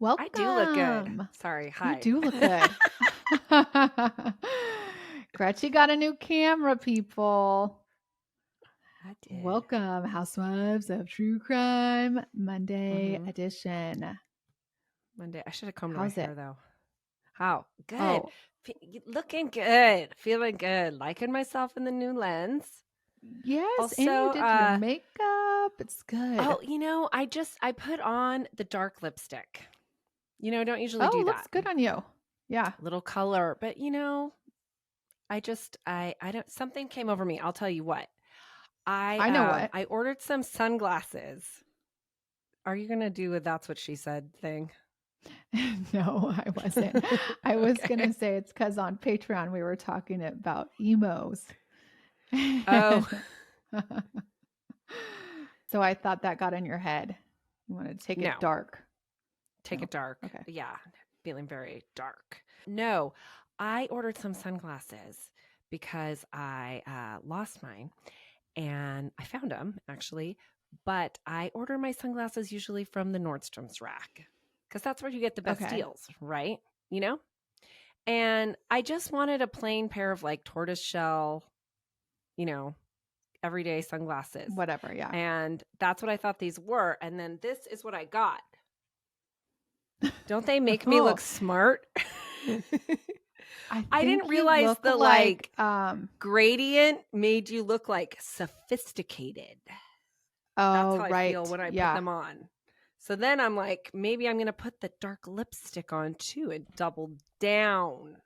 Welcome. I do look good. Sorry. You Hi. do look good. Gretchen got a new camera, people. I did. Welcome, Housewives of True Crime, Monday edition. Monday. I should have combed How's my hair it? though. How? Good. Oh, Looking good. Feeling good. Liking myself in the new lens. yes, and you Also, did your makeup. It's good. I put on the dark lipstick. Don't usually Oh, do it looks that. good on you. Yeah. Little color, but I don't, something came over me. I'll tell you what. I know what. I ordered some sunglasses. Are you going to do a that's what she said thing? No, I wasn't. I was Okay. going to say it's because on Patreon we were talking about emos. Oh, So I thought that got in your head. You wanted to take no. it dark. Take No. it dark. Okay. Yeah, feeling very dark. No, I ordered some sunglasses because I lost mine and I found them actually. But I order my sunglasses usually from the Nordstrom's rack because that's where you get the best Okay. deals, right? And I just wanted a plain pair of like tortoiseshell, everyday sunglasses. Whatever. Yeah. And that's what I thought these were. And then this is what I got. Don't they make me look smart? I didn't realize the like gradient made you look like sophisticated. That's how I feel when I put them on. So then I'm like, maybe I'm going to put the dark lipstick on too and double down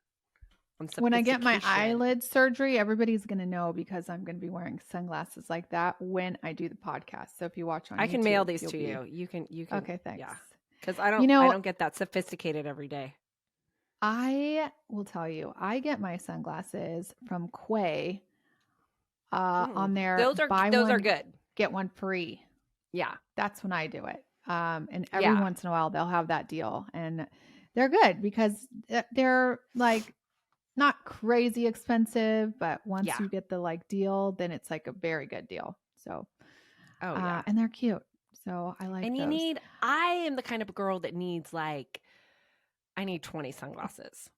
on sophistication. When I get my eyelid surgery, everybody's going to know because I'm going to be wearing sunglasses like that when I do the podcast. So if you watch on YouTube, I can mail these to you. You can. Okay, thanks. Yeah. Because I don't get that sophisticated every day. I will tell you, I get my sunglasses from Quay on their those are good. Get one free. Yeah. That's when I do it. And every once in a while they'll have that deal and they're good because they're like not crazy expensive, but once you get the like deal, then it's like a very good deal. So, and they're cute. So I like and those. I am the kind of girl that needs like, I need 20 sunglasses.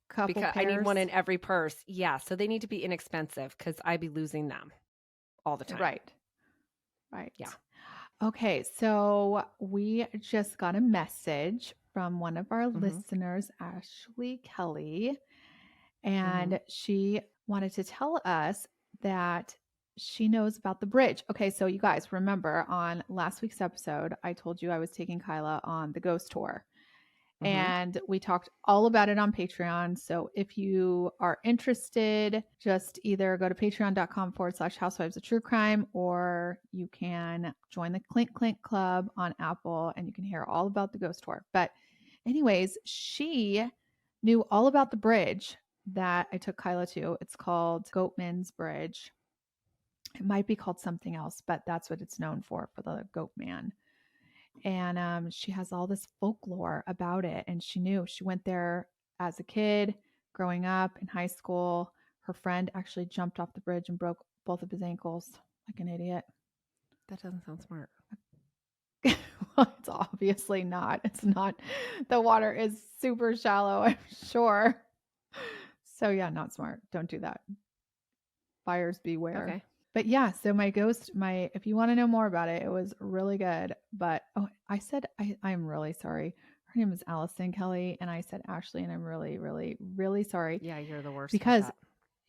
Couple because pairs. I need one in every purse. Yeah. So they need to be inexpensive because I be losing them all the time. Right. Yeah. Okay. So we just got a message from one of our listeners, Ashley Kelly, and she wanted to tell us that she knows about the bridge. Okay, so you guys remember on last week's episode, I told you I was taking Kyla on the ghost tour. And we talked all about it on Patreon. So if you are interested, just either go to patreon.com/housewives of true crime, or you can join the Clink Clink Club on Apple and you can hear all about the ghost tour. But anyways, she knew all about the bridge that I took Kyla to. It's called Goatman's Bridge. It might be called something else, but that's what it's known for the Goatman. And she has all this folklore about it. And she went there as a kid, growing up in high school. Her friend actually jumped off the bridge and broke both of his ankles like an idiot. That doesn't sound smart. Well, it's obviously not. It's not. The water is super shallow, I'm sure. So yeah, not smart. Don't do that. Buyers beware. Okay. But yeah, so if you want to know more about it, it was really good. But I said, I'm really sorry. Her name is Allison Kelly. And I said Ashley, and I'm really, really, really sorry. Yeah, you're the worst. Because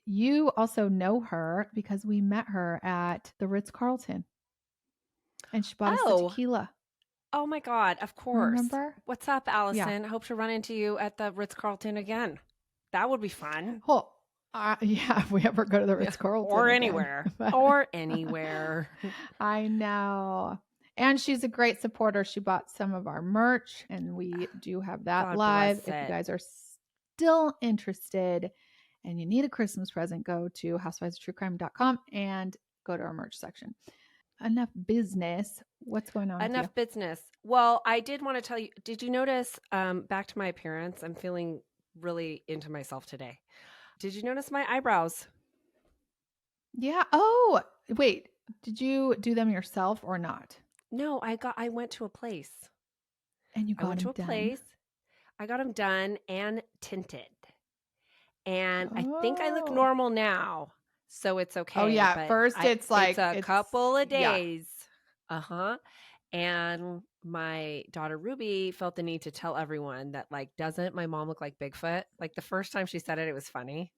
you also know her because we met her at the Ritz-Carlton. And she bought us the tequila. Oh my God, of course. Remember? What's up, Allison? Yeah. Hope to run into you at the Ritz-Carlton again. That would be fun. Oh, yeah, if we ever go to the Ritz-Carlton or again. anywhere. I know. And she's a great supporter. She bought some of our merch, and we do have that God live. If you guys are still interested and you need a Christmas present, go to housewivesofTrueCrime.com and go to our merch section. Enough business. What's going on? Enough business. Well, I did want to tell you, did you notice, back to my appearance, I'm feeling really into myself today. Did you notice my eyebrows? Yeah. Oh, wait. Did you do them yourself or not? No, I went to a place. And you got I went to a place. I got them done and tinted. And I think I look normal now, so it's okay. Oh, yeah. But First, it's like it's a couple of days. Yeah. And my daughter Ruby felt the need to tell everyone that, like, doesn't my mom look like Bigfoot? Like, the first time she said it, it was funny,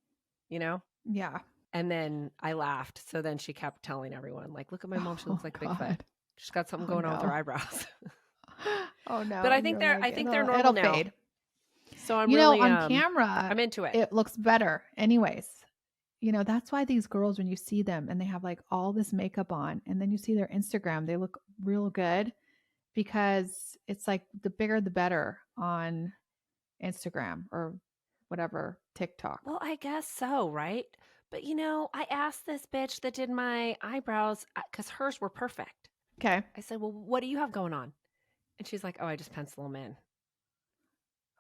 you know? Yeah. And then I laughed. So then she kept telling everyone, like, look at my mom. She looks like God. Bigfoot. She's got something going on with her eyebrows. Oh no. But I think they're normal now. Fade. So I'm on camera, I'm into it. It looks better anyways. That's why these girls, when you see them and they have like all this makeup on and then you see their Instagram, they look real good because it's like the bigger the better on Instagram or whatever, TikTok. Well, I guess so, right? But I asked this bitch that did my eyebrows because hers were perfect. Okay. I said, well, what do you have going on? And she's like, oh, I just pencil them in.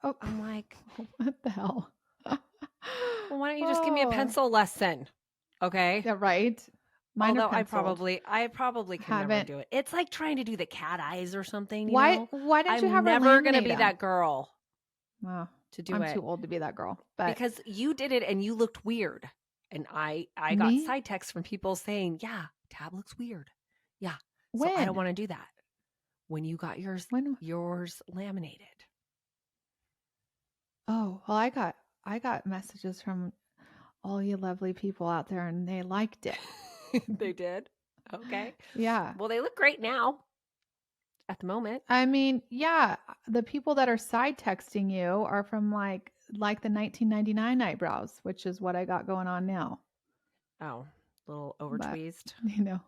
Oh, I'm like, what the hell? Well, why don't you just give me a pencil lesson? Okay. Yeah, right. Mine Although I probably can never do it. It's like trying to do the cat eyes or something. Why didn't you have her never going to be that girl. Wow. To do I'm it. too old to be that girl. But because you did it and you looked weird. And I got side texts from people saying, yeah, Tab looks weird. Yeah. So I don't want to do that. When you got yours laminated. Oh, well, I got messages from all you lovely people out there and they liked it. They did? Okay. Yeah. Well, they look great now at the moment. I mean, yeah, the people that are side texting you are from like the 1999 eyebrows, which is what I got going on now. Oh, a little over tweezed. Yeah.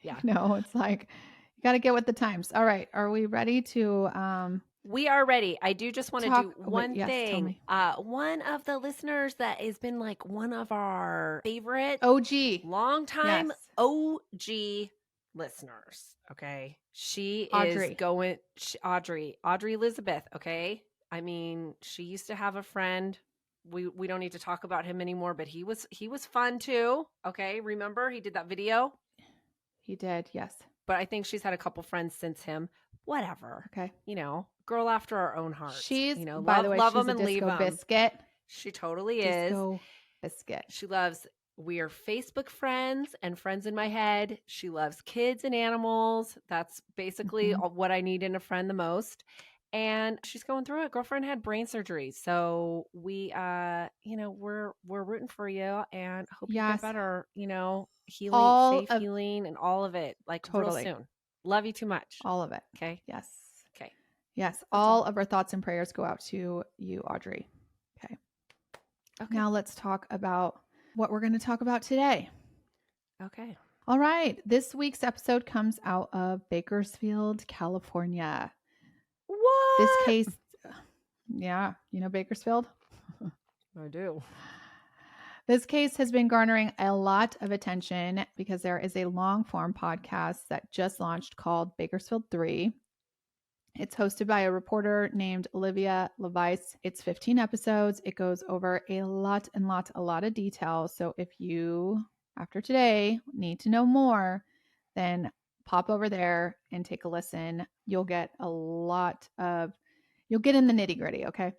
It's like you got to get with the times. All right. Are we ready to We are ready. I do just want to do one thing. Tell me. One of the listeners that has been like one of our favorite OG, long time OG listeners. Okay. She is going Audrey Elizabeth. Okay. I mean, she used to have a friend. We don't need to talk about him anymore, but he was fun too. Okay. Remember he did that video? He did. Yes. But I think she's had a couple friends since him. Whatever. Okay. Girl after our own hearts. She's, by the way, love she's them and leave them. Biscuit. She totally is. Disco biscuit. She loves, we are Facebook friends and friends in my head. She loves kids and animals. That's basically what I need in a friend the most. And she's going through it. Girlfriend had brain surgery. So we, we're rooting for you and hope you get better, healing, safe healing and all of it. Like real soon. Love you too much. All of it. Okay. Yes. Okay. Yes. All of our thoughts and prayers go out to you, Audrey. Okay. Now let's talk about what we're going to talk about today. Okay. All right. This week's episode comes out of Bakersfield, California. What? This case, yeah. You know Bakersfield? I do. This case has been garnering a lot of attention because there is a long-form podcast that just launched called Bakersfield 3. It's hosted by a reporter named Olivia Levice. It's 15 episodes. It goes over a lot of detail. So if you, after today, need to know more, then pop over there and take a listen. You'll get you'll get in the nitty-gritty, okay?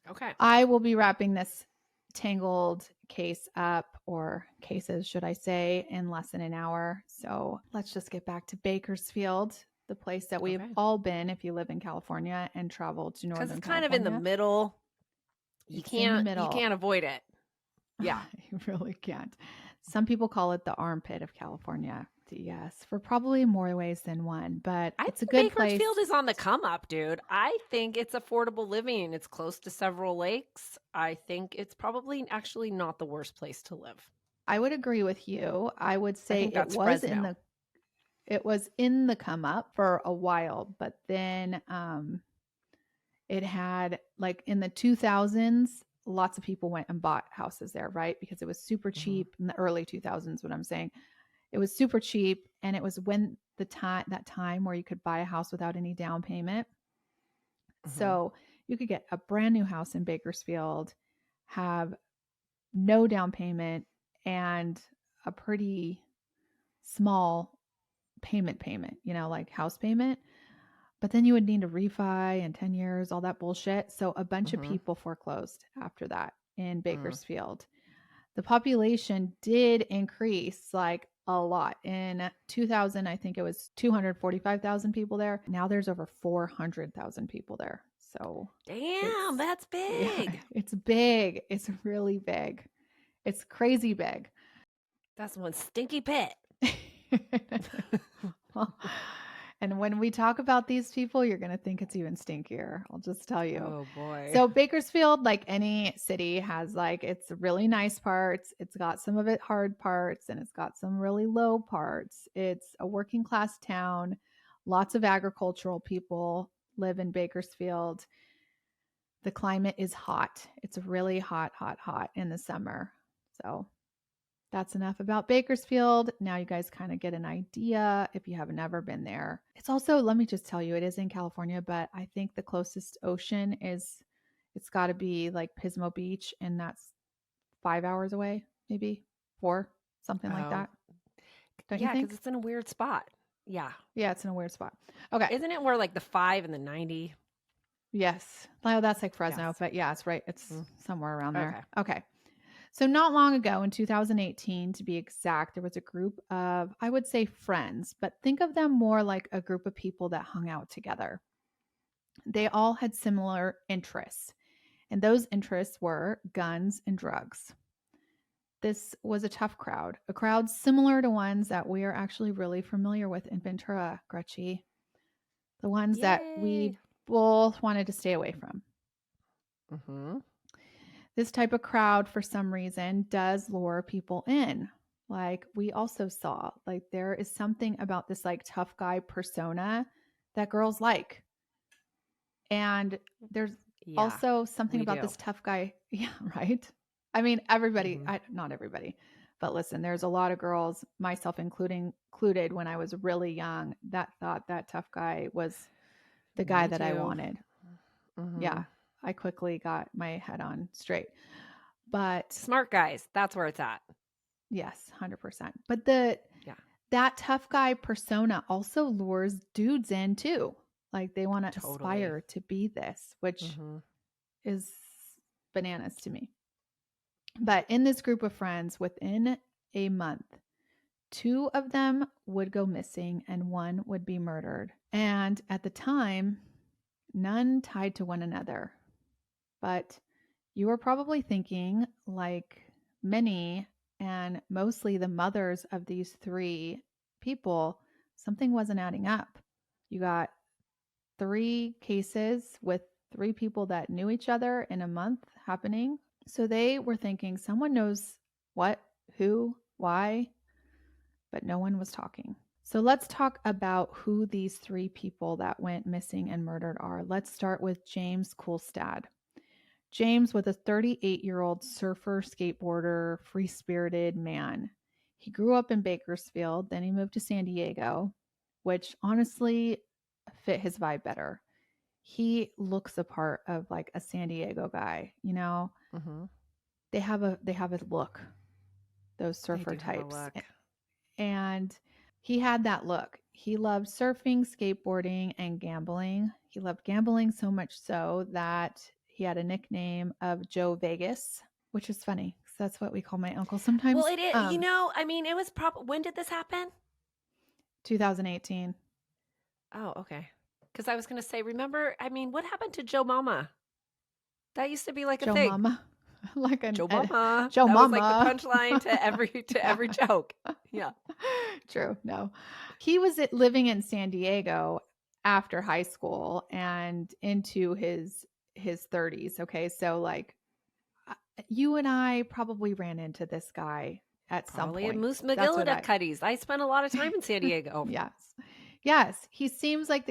Okay. I will be wrapping this tangled case up, or cases, should I say, in less than an hour. So let's just get back to Bakersfield, the place that we've all been if you live in California and traveled to Northern California. Because it's kind of in the middle. You can't avoid it. Yeah. You really can't. Some people call it the armpit of California. Yes, for probably more ways than one, but it's a good place. Bakersfield is on the come up, dude. I think it's affordable living. It's close to several lakes. I think it's probably actually not the worst place to live. I would agree with you. I would say it was in the come up for a while, but then it had, like, in the 2000s, lots of people went and bought houses there, right? Because it was super cheap in the early 2000s, what I'm saying. It was super cheap, and it was when that time where you could buy a house without any down payment. So you could get a brand new house in Bakersfield, have no down payment, and a pretty small payment, like house payment. But then you would need a refi in 10 years, all that bullshit. So a bunch of people foreclosed after that in Bakersfield. The population did increase like a lot. In 2000, I think it was 245,000 people there. Now there's over 400,000 people there. So damn, that's big. Yeah, it's big. It's really big. It's crazy big. That's one stinky pit. Well, and when we talk about these people, you're going to think it's even stinkier. I'll just tell you. Oh boy. So Bakersfield, like any city, has like its really nice parts. It's got some of it hard parts, and it's got some really low parts. It's a working class town. Lots of agricultural people live in Bakersfield. The climate is hot. It's really hot, hot, hot in the summer. So that's enough about Bakersfield. Now you guys kind of get an idea if you have never been there. It's also, let me just tell you, it is in California, but I think the closest ocean it's got to be like Pismo Beach, and that's 5 hours away, maybe 4, something like that. Don't you think? Yeah, because it's in a weird spot. Yeah. Yeah, it's in a weird spot. Okay. Isn't it where like the 5 and the 90? Yes. Well, that's like Fresno, yes. But yeah, it's right. It's somewhere around there. Okay. So not long ago, in 2018, to be exact, there was a group of, I would say, friends, but think of them more like a group of people that hung out together. They all had similar interests, and those interests were guns and drugs. This was a tough crowd, a crowd similar to ones that we are actually really familiar with in Ventura, Gretchen. The ones that we both wanted to stay away from. This type of crowd, for some reason, does lure people in. Like we also saw, like there is something about this like tough guy persona that girls like. And there's also something about this tough guy. Yeah, right. I mean, everybody, not everybody, but listen, there's a lot of girls, myself included, when I was really young, that thought that tough guy was the guy that I wanted. Yeah. I quickly got my head on straight. But smart guys, that's where it's at. Yes, 100%. But that tough guy persona also lures dudes in too. Like they want to aspire to be this, which is bananas to me. But in this group of friends, within a month, 2 of them would go missing and 1 would be murdered. And at the time, none tied to one another. But you are probably thinking, like many and mostly the mothers of these 3 people, something wasn't adding up. You got 3 cases with 3 people that knew each other in a month happening. So they were thinking someone knows what, who, why, but no one was talking. So let's talk about who these 3 people that went missing and murdered are. Let's start with James Kulstad. James was a 38-year-old surfer, skateboarder, free-spirited man. He grew up in Bakersfield, then he moved to San Diego, which honestly fit his vibe better. He looks a part of like a San Diego guy, you know. They have a look, those surfer types, and he had that look. He loved surfing, skateboarding, and gambling. He loved gambling so much so that he had a nickname of Joe Vegas, which is funny because that's what we call my uncle sometimes. Well, it is, I mean, it was probably, when did this happen? 2018. Oh, okay. Because I was going to say, remember, I mean, what happened to Joe Mama? That used to be like a Joe thing. Mama. Like a Joe Mama. Joe that Mama. was like the punchline to every joke. Yeah. True. No. He was living in San Diego after high school and into his 30s. Okay. So like you and I probably ran into this guy at some point. Probably at Moose McGill Cuddies. I spent a lot of time in San Diego. Yes. Yes. He seems like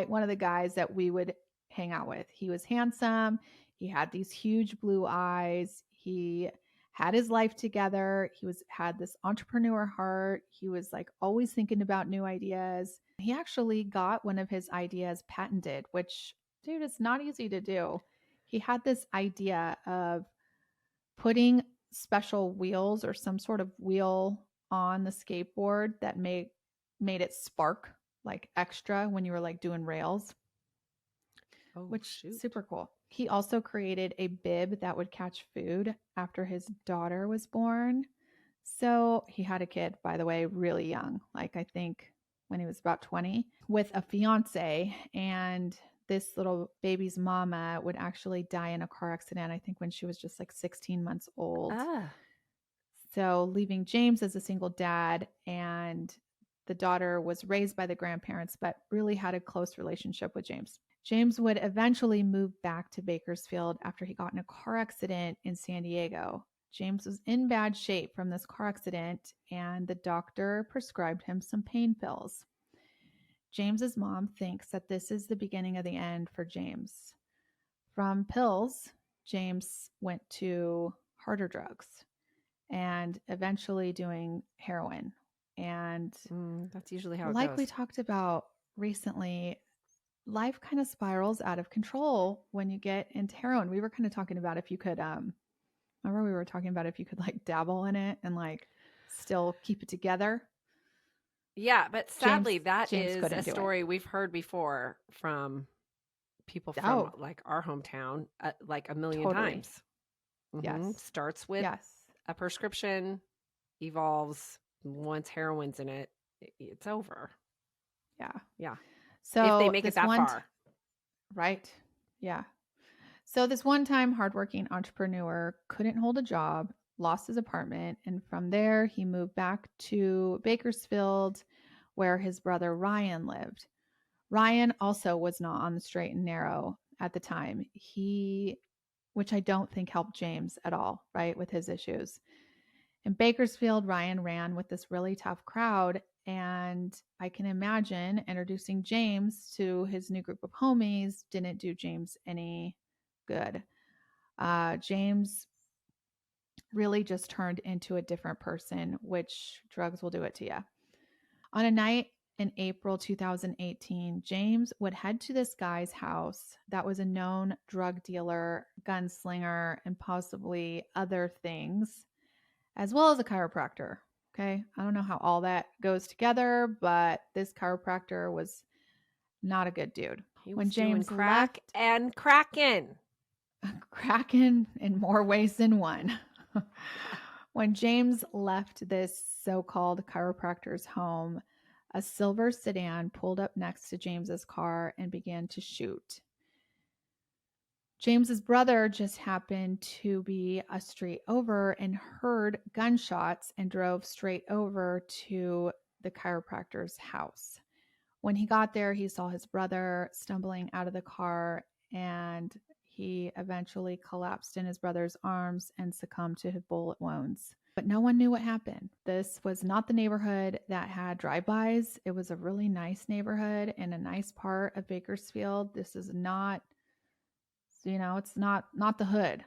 one of the guys that we would hang out with. He was handsome. He had these huge blue eyes. He had his life together. He had this entrepreneur heart. He was like always thinking about new ideas. He actually got one of his ideas patented, which, dude, it's not easy to do. He had this idea of putting special wheels or some sort of wheel on the skateboard that made it spark like extra when you were like doing rails. Oh, which shoot. super cool. He also created a bib that would catch food after his daughter was born. So he had a kid, by the way, really young, like I think when he was about 20, with a fiance. And this little baby's mama would actually die in a car accident, I think when she was just like 16 months old. So leaving James as a single dad, and the daughter was raised by the grandparents, but really had a close relationship with James. James would eventually move back to Bakersfield after he got in a car accident in San Diego. James was in bad shape from this car accident, and the doctor prescribed him some pain pills. James's mom thinks that this is the beginning of the end for James. From pills, James went to harder drugs and eventually doing heroin. And that's usually how it like goes. we talked about recently, life kind of spirals out of control when you get into heroin. We were kind of talking about if you could, remember we were talking about if you could like dabble in it and like still keep it together. Yeah, but sadly, that is a story we've heard before from people from like our hometown, like a million times. Yes. Starts with a prescription, evolves. Once heroin's in it, it's over. Yeah. So if they make it that far. Right. Yeah. So this one-time hardworking entrepreneur couldn't hold a job, lost his apartment, and from there he moved back to Bakersfield where his brother Ryan lived. Ryan also was not on the straight and narrow at the time. Which I don't think helped James at all, right, with his issues. In Bakersfield, Ryan ran with this really tough crowd, and I can imagine introducing James to his new group of homies didn't do James any good. James really just turned into a different person, which drugs will do it to you. On a night in April 2018, James would head to this guy's house that was a known drug dealer, gunslinger, and possibly other things, as well as a chiropractor. Okay. I don't know how all that goes together, but this chiropractor was not a good dude. He was doing crack and cracking. Cracking in more ways than one. When James left this so-called chiropractor's home, a silver sedan pulled up next to James's car and began to shoot. James's brother just happened to be a street over and heard gunshots and drove straight over to the chiropractor's house. When he got there, he saw his brother stumbling out of the car, and he eventually collapsed in his brother's arms and succumbed to his bullet wounds. But no one knew what happened. This was not the neighborhood that had drive-bys. It was a really nice neighborhood in a nice part of Bakersfield. This is not, it's not the hood.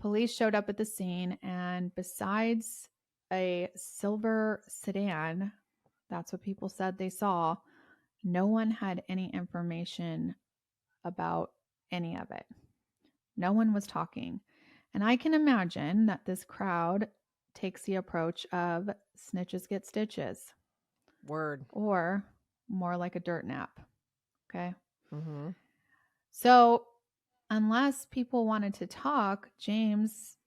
Police showed up at the scene, and besides a silver sedan, that's what people said they saw, no one had any information about any of it. No one was talking. And I can imagine that this crowd takes the approach of snitches get stitches. Word. Or more like a dirt nap. Okay. So unless people wanted to talk, James's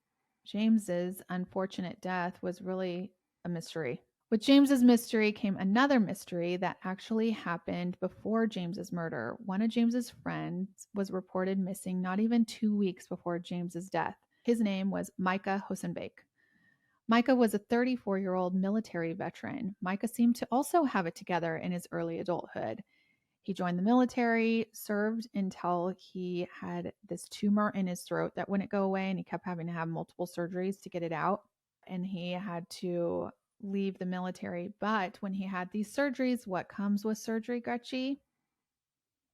unfortunate death was really a mystery. With James's mystery came another mystery that actually happened before James's murder. One of James's friends was reported missing not even 2 weeks before James's death. His name was Micah Holsonbake. Micah was a 34-year-old military veteran. Micah seemed to also have it together in his early adulthood. He joined the military, served until he had this tumor in his throat that wouldn't go away, and he kept having to have multiple surgeries to get it out. And he had to leave the military. But when he had these surgeries, what comes with surgery, Gretchen?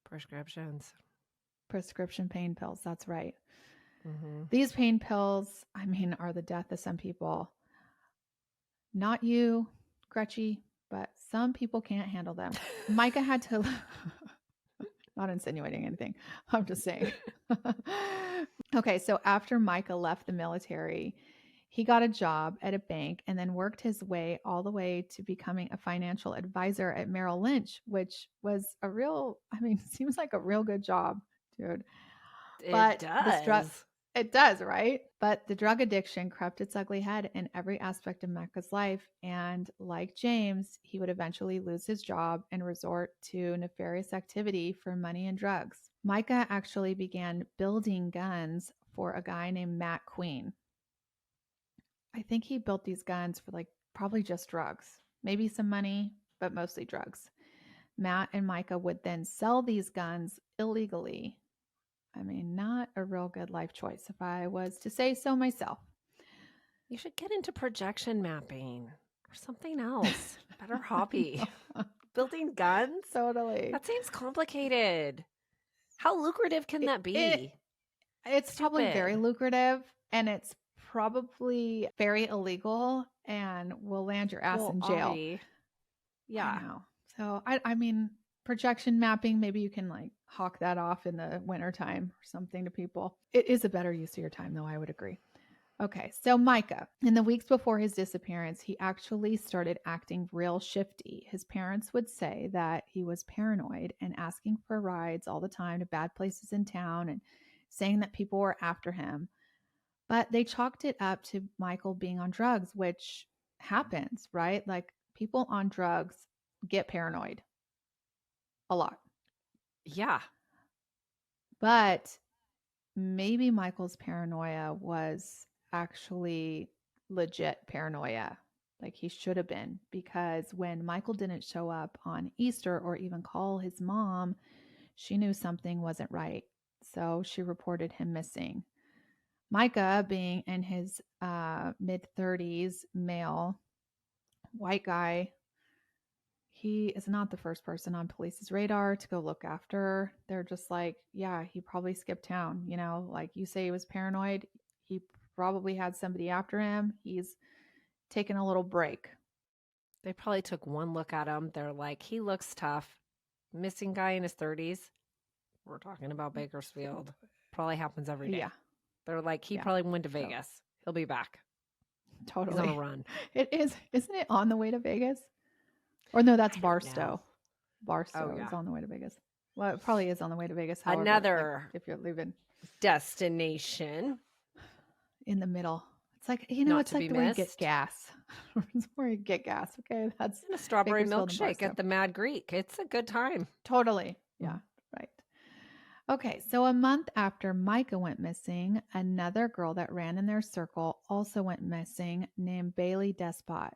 Prescriptions. Prescription pain pills. That's right. These pain pills, are the death of some people. Not you, Gretchen, but some people can't handle them. Micah had to... Not insinuating anything. I'm just saying. Okay, so after Micah left the military, He got a job at a bank and then worked his way all the way to becoming a financial advisor at Merrill Lynch, which was seems like a real good job, dude. It does. It does, right? But the drug addiction crept its ugly head in every aspect of Micah's life. And like James, he would eventually lose his job and resort to nefarious activity for money and drugs. Micah actually began building guns for a guy named Matt Queen. I think he built these guns for probably just drugs, maybe some money, but mostly drugs. Matt and Micah would then sell these guns illegally. Not a real good life choice if I was to say so myself. You should get into projection mapping or something else. Better hobby. Building guns? Totally. That seems complicated. How lucrative can that be? It's probably very lucrative, and it's probably very illegal and will land your ass in jail. Yeah. I know. So, I mean, projection mapping, maybe you can hawk that off in the wintertime or something to people. It is a better use of your time, though, I would agree. Okay, so Micah, in the weeks before his disappearance, he actually started acting real shifty. His parents would say that he was paranoid and asking for rides all the time to bad places in town and saying that people were after him. But they chalked it up to Michael being on drugs, which happens, right? Like people on drugs get paranoid a lot. Yeah. But maybe Michael's paranoia was actually legit paranoia, like he should have been, because when Michael didn't show up on Easter or even call his mom, she knew something wasn't right. So she reported him missing. Micah, being in his mid-30s, male, white guy, he is not the first person on police's radar to go look after. They're just like, yeah, he probably skipped town. Like you say, he was paranoid. He probably had somebody after him. He's taken a little break. They probably took one look at him. They're like, he looks tough. Missing guy in his 30s. We're talking about Bakersfield. Probably happens every day. Yeah. They're like, he probably went to Vegas. He'll be back. Totally. He's on a run. It is. Isn't it on the way to Vegas? Or no, that's Barstow. Barstow is on the way to Vegas. Well, it probably is on the way to Vegas. However, another if you're leaving destination in the middle. It's like, it's like where you get gas. It's where you get gas. Okay. That's a strawberry milkshake at the Mad Greek. It's a good time. Totally. Yeah. Right. Okay. So a month after Micah went missing, another girl that ran in their circle also went missing, named Baylee Despot.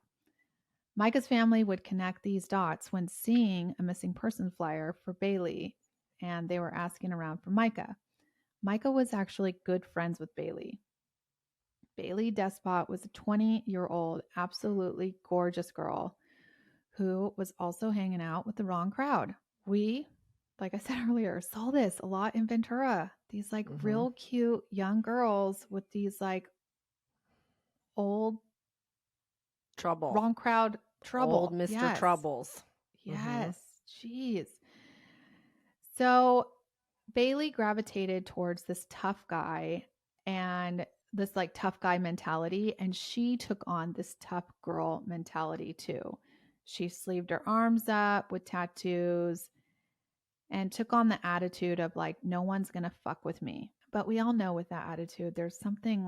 Micah's family would connect these dots when seeing a missing person flyer for Baylee, and they were asking around for Micah. Micah was actually good friends with Baylee. Baylee Despot was a 20-year-old, absolutely gorgeous girl who was also hanging out with the wrong crowd. We, like I said earlier, saw this a lot in Ventura. These real cute young girls with these old trouble, wrong crowd trouble. Old Mr. Yes. Troubles. Yes. Jeez. So Baylee gravitated towards this tough guy and this tough guy mentality, and she took on this tough girl mentality too. She sleeved her arms up with tattoos and took on the attitude of no one's gonna fuck with me. But we all know with that attitude, there's something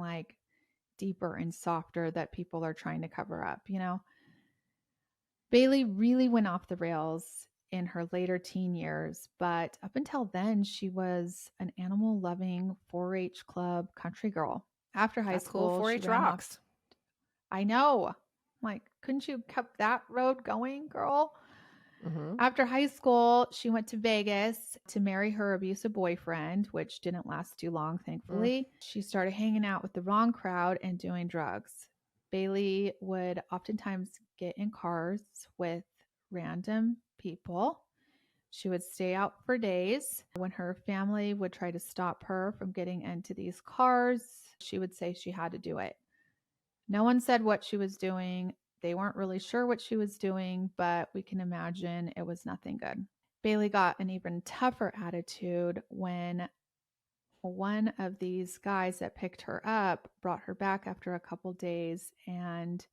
deeper and softer that people are trying to cover up, Baylee really went off the rails in her later teen years, but up until then, she was an animal-loving 4-H club country girl. After high school, cool. 4-H rocks. I know. Couldn't you kept that road going, girl? After high school, she went to Vegas to marry her abusive boyfriend, which didn't last too long, thankfully. She started hanging out with the wrong crowd and doing drugs. Baylee would oftentimes get in cars with random people. She would stay out for days. When her family would try to stop her from getting into these cars, she would say she had to do it. No one said what she was doing. They weren't really sure what she was doing, but we can imagine it was nothing good. Baylee got an even tougher attitude when one of these guys that picked her up brought her back after a couple days, and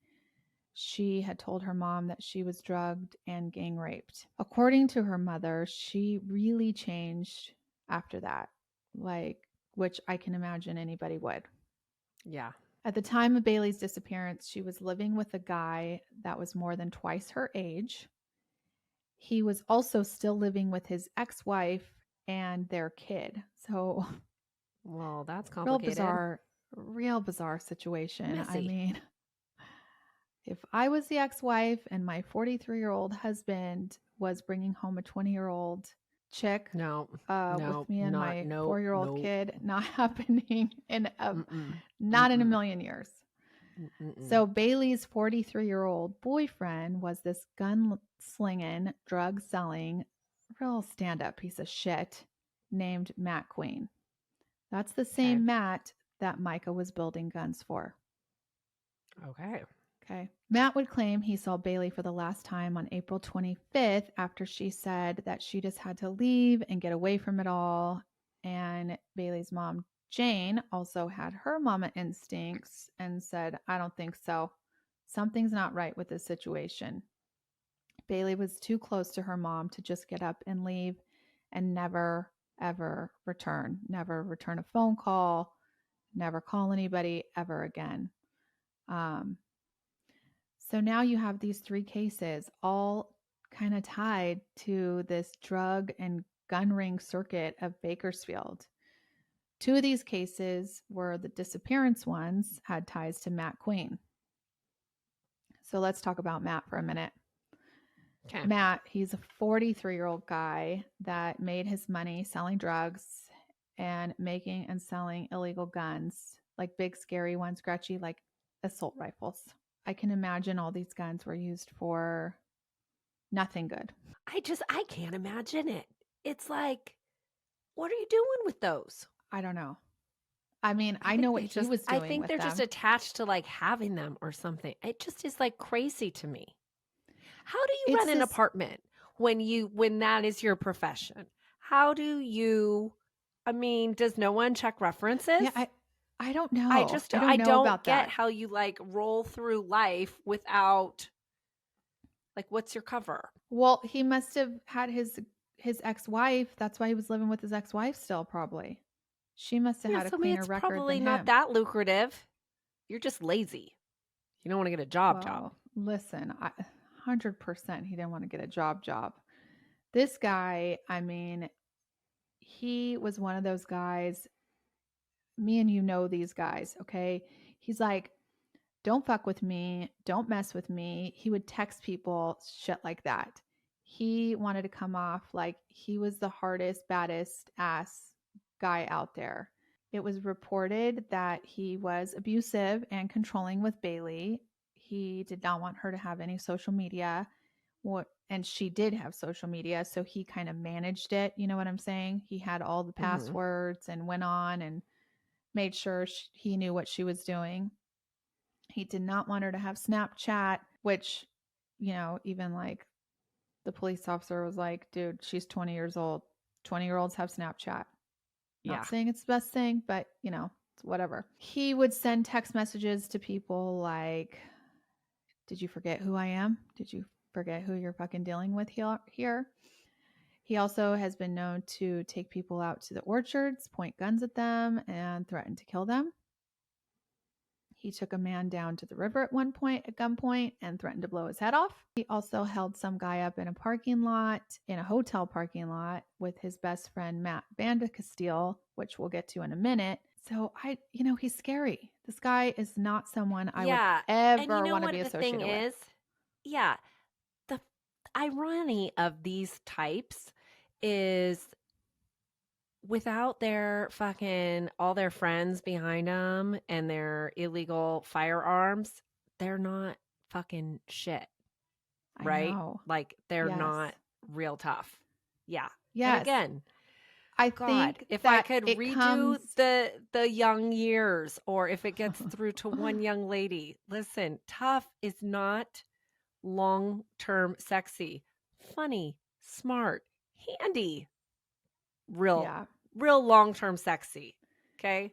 she had told her mom that she was drugged and gang raped. According to her mother, she really changed after that, which I can imagine anybody would. Yeah. At the time of Baylee's disappearance, she was living with a guy that was more than twice her age. He was also still living with his ex-wife and their kid. So, well, that's complicated. Real bizarre situation. Messy. I mean, if I was the ex-wife and my 43-year-old husband was bringing home a 20-year-old chick with me and my 4-year-old kid, not happening in not in a million years. So Baylee's 43-year-old boyfriend was this gun-slinging, drug-selling, real stand-up piece of shit named Matt Queen. That's the same Matt that Micah was building guns for. Okay. Matt would claim he saw Baylee for the last time on April 25th after she said that she just had to leave and get away from it all. And Baylee's mom, Jane, also had her mama instincts and said, I don't think so. Something's not right with this situation. Baylee was too close to her mom to just get up and leave and never, ever return. Never return a phone call, never call anybody ever again. So now you have these 3 cases all kind of tied to this drug and gun ring circuit of Bakersfield. 2 of these cases were the disappearance ones, had ties to Matt Queen. So let's talk about Matt for a minute. Okay. Matt, he's a 43-year-old guy that made his money selling drugs and making and selling illegal guns, like big scary ones, Gretchen, like assault rifles. I can imagine all these guns were used for nothing good. I can't imagine it. It's like, what are you doing with those? I don't know. I mean, I know what he was doing. I think they're just attached to like having them or something. It just is like crazy to me. How do you run an apartment when that is your profession? How do you, I mean, does no one check references? Yeah, I don't know. I don't get how you like roll through life without, like, what's your cover? Well, he must have had his ex-wife. That's why he was living with his ex-wife still, probably. She must have had a cleaner record than him. Probably not that lucrative. You're just lazy. You don't want to get a job. Listen, 100% he didn't want to get a job. This guy, I mean, he was one of those guys. Me and you know these guys, okay? He's like, don't fuck with me. Don't mess with me. He would text people shit like that. He wanted to come off like he was the hardest, baddest ass guy out there. It was reported that he was abusive and controlling with Baylee. He did not want her to have any social media. And she did have social media, so he kind of managed it. You know what I'm saying? He had all the passwords and went on and made sure he knew what she was doing. He did not want her to have Snapchat, which, you know, even like the police officer was like, dude, she's 20 years old. 20-year-olds have Snapchat. Not saying it's the best thing, but, you know, it's whatever. He would send text messages to people like, did you forget who I am? Did you forget who you're fucking dealing with here? He also has been known to take people out to the orchards, point guns at them, and threaten to kill them. He took a man down to the river at one point at gunpoint and threatened to blow his head off. He also held some guy up in a hotel parking lot with his best friend, Matt Bandicastile, which we'll get to in a minute. So he's scary. This guy is not someone I would ever want to be associated with. Yeah. The irony of these types is without their fucking all their friends behind them and their illegal firearms, they're not fucking shit. Right? Like they're not real tough. Yeah. Yes. And again, I think if I could redo the young years, or if it gets through to one young lady, listen, tough is not long-term sexy. Funny, smart, handy. Real long-term sexy. Okay.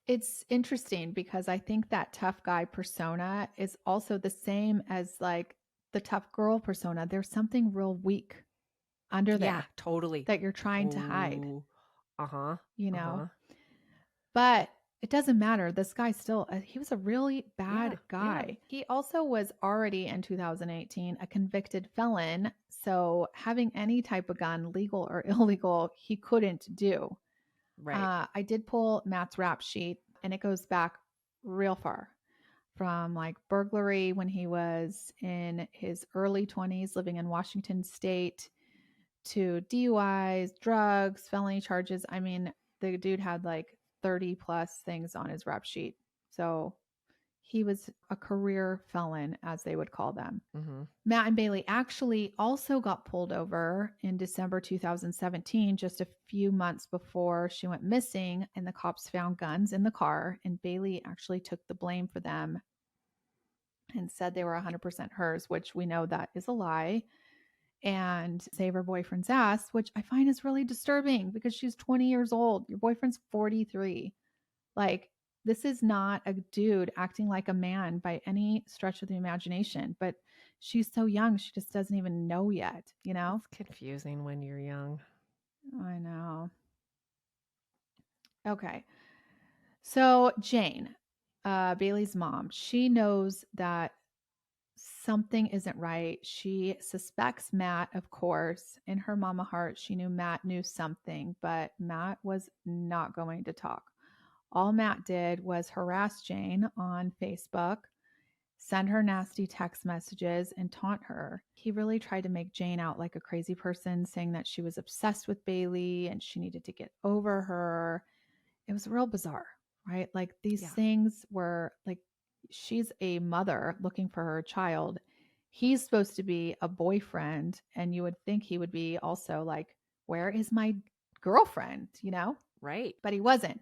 It's interesting because I think that tough guy persona is also the same as like the tough girl persona. There's something real weak under there totally. that you're trying to hide, Uh-huh. But it doesn't matter. This guy still, he was a really bad guy. Yeah. He also was already in 2018 a convicted felon. So having any type of gun, legal or illegal, he couldn't do. Right. I did pull Matt's rap sheet, and it goes back real far from like burglary when he was in his early 20s living in Washington state to DUIs, drugs, felony charges. I mean, the dude had like 30 plus things on his rap sheet. So he was a career felon, as they would call them. Matt and Baylee actually also got pulled over in December 2017, just a few months before she went missing, and the cops found guns in the car, and Baylee actually took the blame for them and said they were 100% hers, which we know that is a lie, and save her boyfriend's ass, which I find is really disturbing because she's 20 years old. Your boyfriend's 43. Like, this is not a dude acting like a man by any stretch of the imagination, but she's so young, she just doesn't even know yet, It's confusing when you're young. I know. Okay. So Jane, Baylee's mom, she knows that something isn't right. She suspects Matt, of course. In her mama heart, she knew Matt knew something, but Matt was not going to talk. All Matt did was harass Jane on Facebook, send her nasty text messages, and taunt her. He really tried to make Jane out like a crazy person, saying that she was obsessed with Baylee and she needed to get over her. It was real bizarre, right? Like these things were like, she's a mother looking for her child. He's supposed to be a boyfriend, and you would think he would be also like, where is my girlfriend, Right. But he wasn't.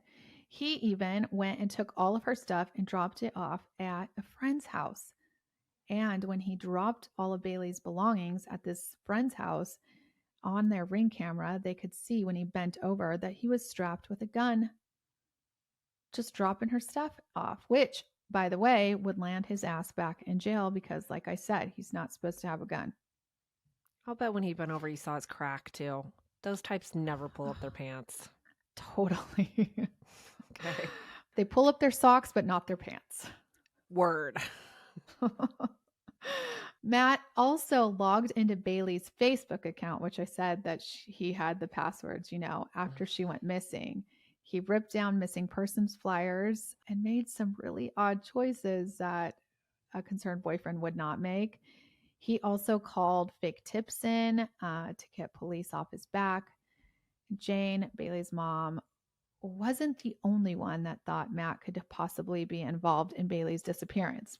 He even went and took all of her stuff and dropped it off at a friend's house. And when he dropped all of Baylee's belongings at this friend's house, on their Ring camera, they could see when he bent over that he was strapped with a gun, just dropping her stuff off, which, by the way, would land his ass back in jail because, like I said, he's not supposed to have a gun. I'll bet when he bent over, he saw his crack too. Those types never pull up their pants. Totally. Okay. They pull up their socks, but not their pants. Word. Matt also logged into Baylee's Facebook account, which I said that he had the passwords, after she went missing. He ripped down missing persons flyers and made some really odd choices that a concerned boyfriend would not make. He also called fake tips in to get police off his back. Jane, Baylee's mom, wasn't the only one that thought Matt could possibly be involved in Baylee's disappearance.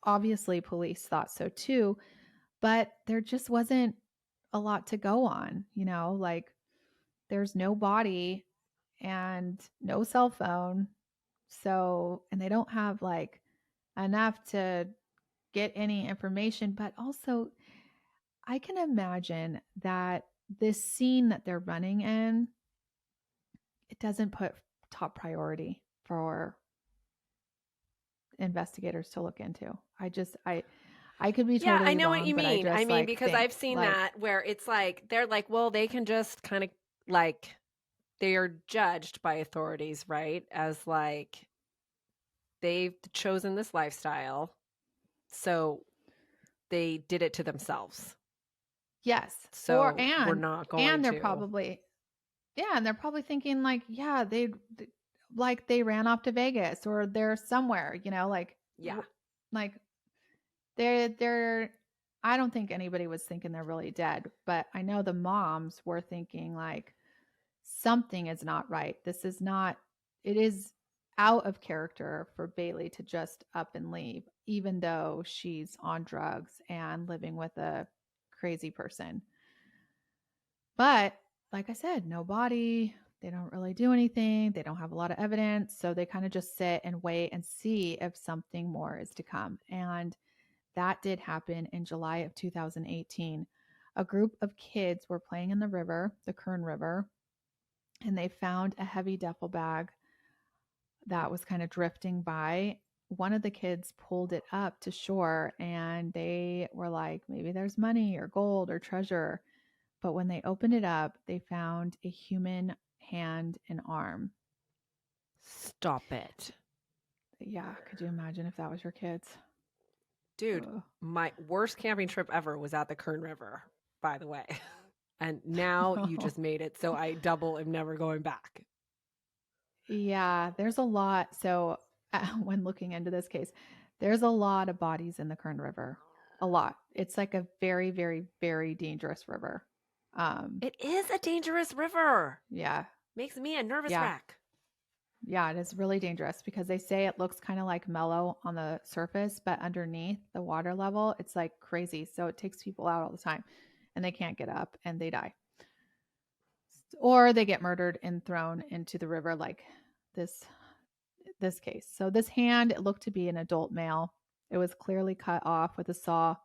Obviously, police thought so too, but there just wasn't a lot to go on, like there's no body and no cell phone. So, and they don't have like enough to get any information, but also I can imagine that this scene that they're running in, it doesn't put top priority for investigators to look into. I could be totally I know wrong, what you but mean. I mean, because think, I've seen that where it's like, they're like, well, they can just kind of like, they are judged by authorities, right? As like, they've chosen this lifestyle. So they did it to themselves. Yes. So we're not going and they're to. probably, and they're probably thinking like, yeah, they ran off to Vegas or they're somewhere, like, like they're, I don't think anybody was thinking they're really dead, but I know the moms were thinking like, something is not right. This is not, it is out of character for Baylee to just up and leave, even though she's on drugs and living with a crazy person. But like I said, no body. They don't really do anything. They don't have a lot of evidence. So they kind of just sit and wait and see if something more is to come. And that did happen in July of 2018. A group of kids were playing in the river, the Kern River, and they found a heavy duffel bag that was kind of drifting by. One of the kids pulled it up to shore and they were like, maybe there's money or gold or treasure. But when they opened it up, they found a human hand and arm. Stop it. Yeah. Could you imagine if that was your kids? Dude, my worst camping trip ever was at the Kern River, by the way. And now you just made it so I double am never going back. Yeah, there's a lot. So when looking into this case, there's a lot of bodies in the Kern River. A lot. It's like a very, very, very dangerous river. It is a dangerous river. Yeah. Makes me a nervous wreck. Yeah, it is really dangerous because they say it looks kind of like mellow on the surface, but underneath the water level, it's like crazy. So it takes people out all the time and they can't get up and they die. Or they get murdered and thrown into the river like this case. So this hand, it looked to be an adult male. It was clearly cut off with a saw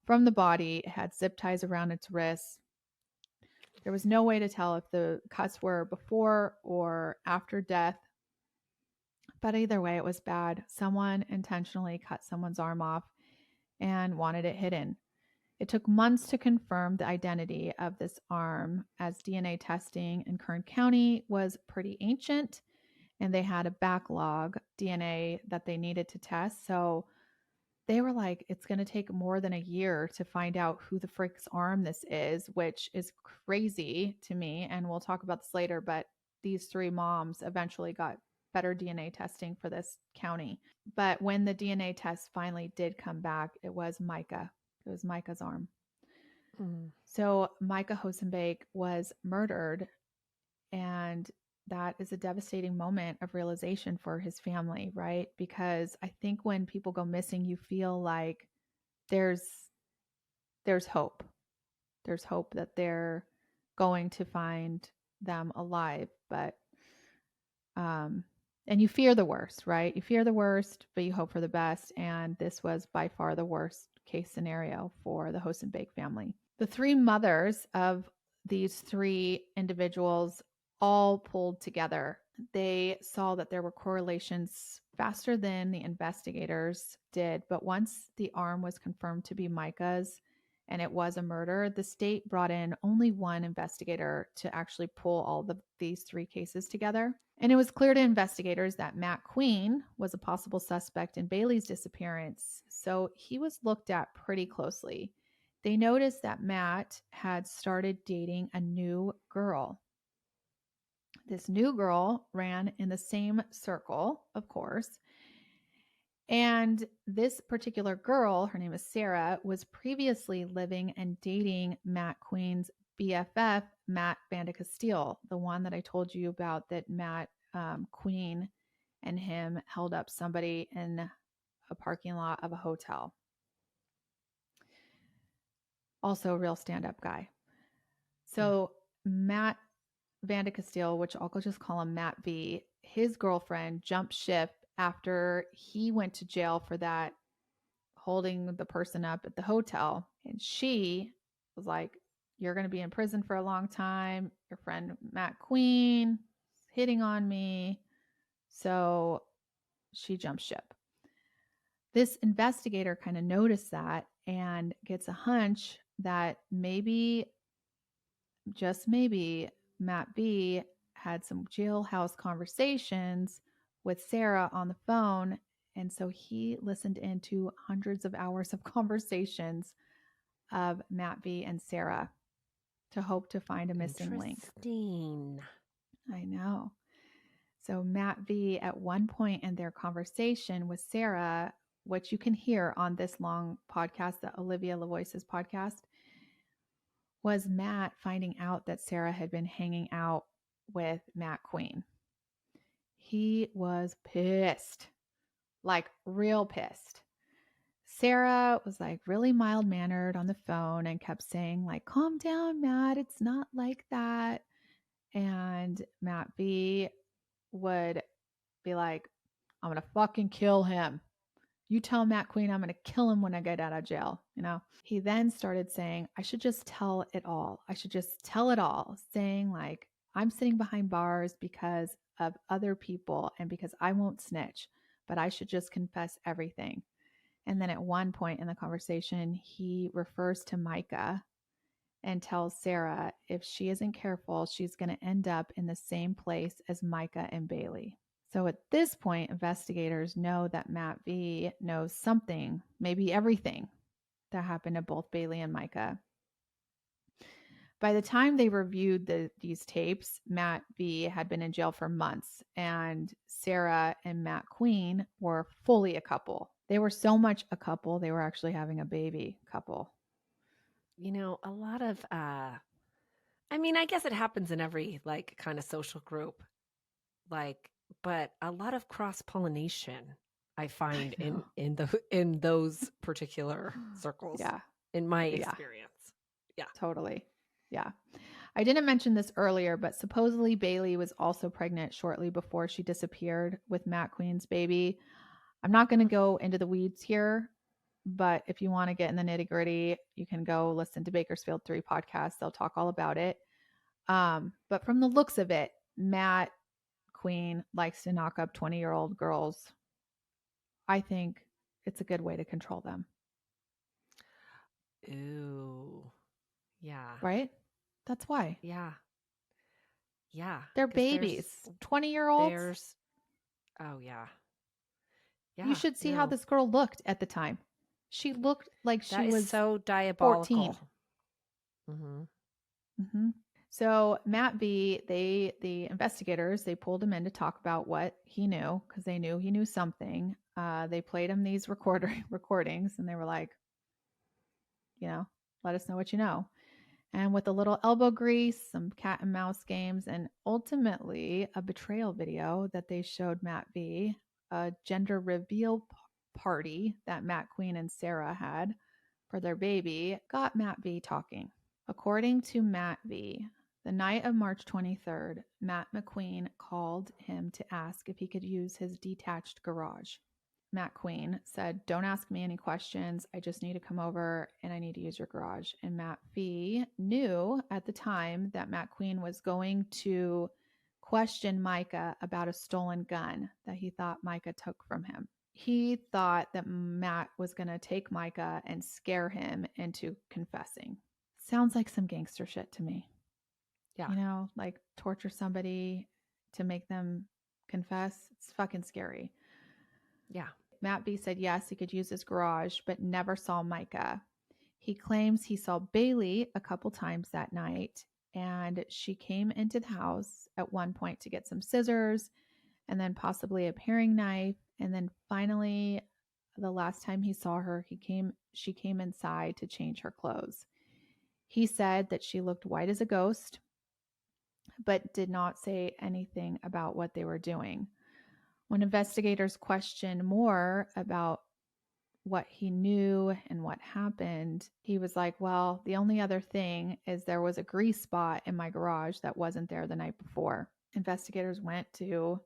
from the body. It had zip ties around its wrists. There was no way to tell if the cuts were before or after death. But either way, it was bad. Someone intentionally cut someone's arm off and wanted it hidden. It took months to confirm the identity of this arm, as DNA testing in Kern County was pretty ancient and they had a backlog DNA that they needed to test. So they were like, it's going to take more than a year to find out who the frick's arm this is, which is crazy to me. And we'll talk about this later, but these three moms eventually got better DNA testing for this county. But when the DNA test finally did come back, it was Micah. It was Micah's arm. Mm-hmm. So Micah Holsonbake was murdered, and that is a devastating moment of realization for his family, right? Because I think when people go missing, you feel like there's hope. There's hope that they're going to find them alive, but and you fear the worst, right? You fear the worst, but you hope for the best. And this was by far the worst case scenario for the Holsonbake family. The three mothers of these three individuals all pulled together. They saw that there were correlations faster than the investigators did. But once the arm was confirmed to be Micah's and it was a murder, the state brought in only one investigator to actually pull all these three cases together. And it was clear to investigators that Matt Queen was a possible suspect in Baylee's disappearance. So he was looked at pretty closely. They noticed that Matt had started dating a new girl. This new girl ran in the same circle, of course. And this particular girl, her name is Sarah, was previously living and dating Matt Queen's BFF, Matt Vandecastile, the one that I told you about that Matt Queen and him held up somebody in a parking lot of a hotel. Also a real stand-up guy. So Matt Vandecastile, which I'll just call him Matt V, his girlfriend jumped ship after he went to jail for that, holding the person up at the hotel. And she was like, you're going to be in prison for a long time. Your friend Matt Queen is hitting on me. So she jumped ship. This investigator kind of noticed that and gets a hunch that maybe, just maybe, Matt B had some jailhouse conversations with Sarah on the phone. And so he listened into hundreds of hours of conversations of Matt V and Sarah to hope to find a missing link. I know. So Matt V, at one point in their conversation with Sarah, which you can hear on this long podcast, the Olivia LaVoice's podcast, was Matt finding out that Sarah had been hanging out with Matt Queen. He was pissed, like real pissed. Sarah was like really mild-mannered on the phone and kept saying like, calm down, Matt, it's not like that. And Matt B would be like, I'm going to fucking kill him. You tell Matt Queen I'm going to kill him when I get out of jail. You know, he then started saying, I should just tell it all. I should just tell it all, saying like, I'm sitting behind bars because of other people and because I won't snitch, but I should just confess everything. And then at one point in the conversation, he refers to Micah and tells Sarah if she isn't careful, she's going to end up in the same place as Micah and Baylee. So at this point, investigators know that Matt V knows something, maybe everything, that happened to both Baylee and Micah. By the time they reviewed these tapes, Matt V had been in jail for months, and Sarah and Matt Queen were fully a couple. They were so much a couple, they were actually having a baby couple. You know, a lot of, I mean, I guess it happens in every like kind of social group, like, but a lot of cross-pollination I find in those particular circles. Yeah. In my experience. Yeah. Totally. Yeah. I didn't mention this earlier, but supposedly Baylee was also pregnant shortly before she disappeared with Matt Queen's baby. I'm not going to go into the weeds here, but if you want to get in the nitty gritty, you can go listen to Bakersfield 3 podcast. They'll talk all about it. But from the looks of it, Matt Queen likes to knock up 20-year-old girls. I think it's a good way to control them. Ooh. Yeah. Right? That's why. Yeah. Yeah. They're babies. 20-year-olds. Oh, yeah. Yeah. You should see how this girl looked at the time. She looked like she was so diabolical. 14. So Matt V, the investigators, they pulled him in to talk about what he knew because they knew he knew something. They played him these recordings, and they were like, let us know what you know. And with a little elbow grease, some cat and mouse games, and ultimately a betrayal video that they showed Matt V, a gender reveal party that Matt Queen and Sarah had for their baby, got Matt V talking. According to Matt V, the night of March 23rd, Matt McQueen called him to ask if he could use his detached garage. Matt Queen said, "Don't ask me any questions. I just need to come over and I need to use your garage." And Matt V knew at the time that Matt Queen was going to question Micah about a stolen gun that he thought Micah took from him. He thought that Matt was going to take Micah and scare him into confessing. Sounds like some gangster shit to me. Yeah. Like torture somebody to make them confess. It's fucking scary. Yeah. Matt B said yes, he could use his garage, but never saw Micah. He claims he saw Baylee a couple times that night, and she came into the house at one point to get some scissors and then possibly a paring knife. And then finally, the last time he saw her, she came inside to change her clothes. He said that she looked white as a ghost, but did not say anything about what they were doing. When investigators questioned more about what he knew and what happened, he was like, well, the only other thing is there was a grease spot in my garage that wasn't there the night before. Investigators went to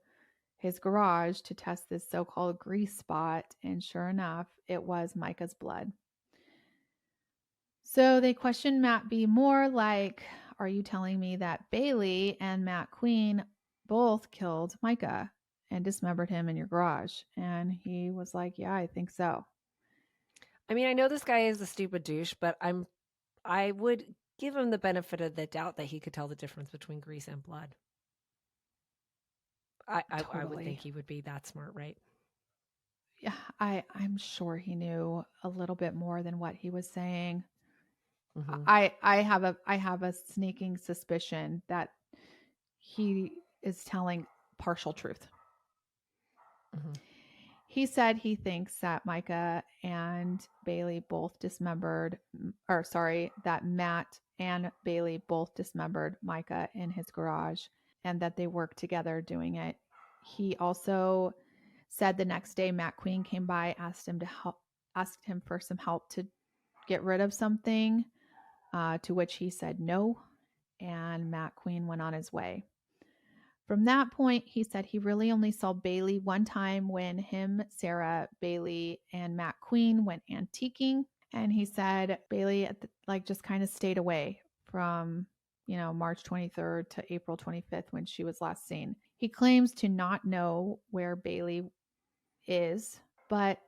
his garage to test this so-called grease spot, and sure enough, it was Micah's blood. So they questioned Matt B more like, are you telling me that Baylee and Matt Queen both killed Micah and dismembered him in your garage? And he was like, yeah, I think so. I mean, I know this guy is a stupid douche, but I would give him the benefit of the doubt that he could tell the difference between grease and blood. I would think he would be that smart, right? Yeah, I'm sure he knew a little bit more than what he was saying. Mm-hmm. I have a sneaking suspicion that he is telling partial truth. Mm-hmm. He said he thinks that Micah and Baylee both dismembered, that Matt and Baylee both dismembered Micah in his garage and that they worked together doing it. He also said the next day Matt Queen came by, asked him for some help to get rid of something, to which he said no, and Matt Queen went on his way. From that point, he said he really only saw Baylee one time when him, Sarah, Baylee, and Matt Queen went antiquing. And he said Baylee just kind of stayed away from, March 23rd to April 25th when she was last seen. He claims to not know where Baylee is, but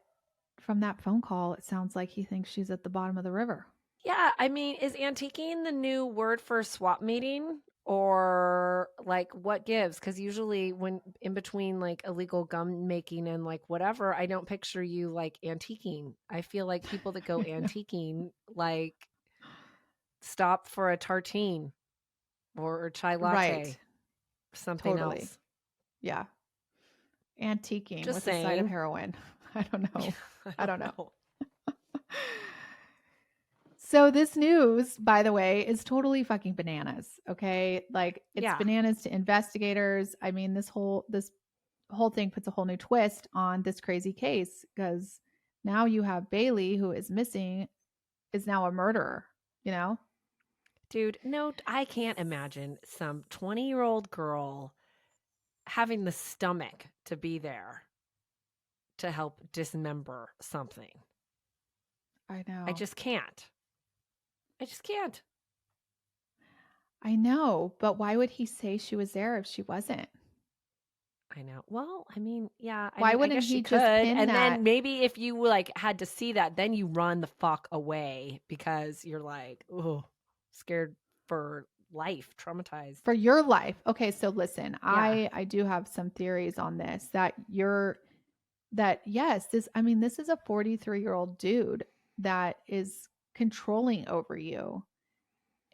from that phone call, it sounds like he thinks she's at the bottom of the river. Yeah, I mean, is antiquing the new word for swap meeting? Or like what gives? Because usually when in between like illegal gum making and like whatever, I don't picture you like antiquing. I feel like people that go antiquing like stop for a tartine or chai latte, Right. something else. Yeah. Antiquing Just with a side of saying. heroin. I don't know. I don't know. So this news, by the way, is totally fucking bananas. Okay. Like it's bananas to investigators. I mean, this whole thing puts a whole new twist on this crazy case because now you have Baylee, who is missing, is now a murderer, Dude, no, I can't imagine some 20-year-old girl having the stomach to be there to help dismember something. I know. I just can't. I just can't. I know, but why would he say she was there if she wasn't? I know. Well, I mean, yeah. Why wouldn't I guess he she just could. pin And that? then maybe if you like had to see that, then you run the fuck away because you're like, oh, scared for life, traumatized. For your life. Okay, so listen, yeah. I do have some theories on this yes, this is a 43-year-old dude that is controlling over you.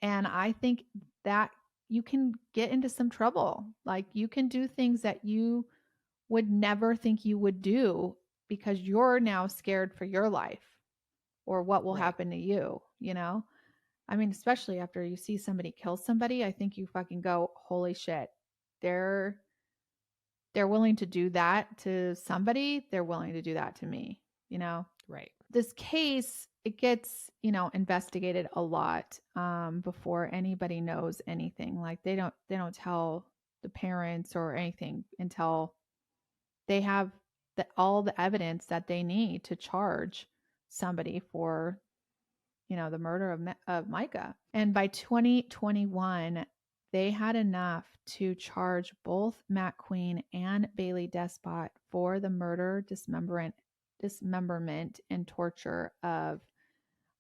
And I think that you can get into some trouble. Like you can do things that you would never think you would do because you're now scared for your life or what will happen to you, especially after you see somebody kill somebody, I think you fucking go, holy shit. They're willing to do that to somebody, they're willing to do that to me, Right. This case, it gets, investigated a lot before anybody knows anything. Like they don't tell the parents or anything until they have all the evidence that they need to charge somebody for, the murder of Micah. And by 2021, they had enough to charge both Matt Queen and Baylee Despot for the murder, dismemberment, and torture of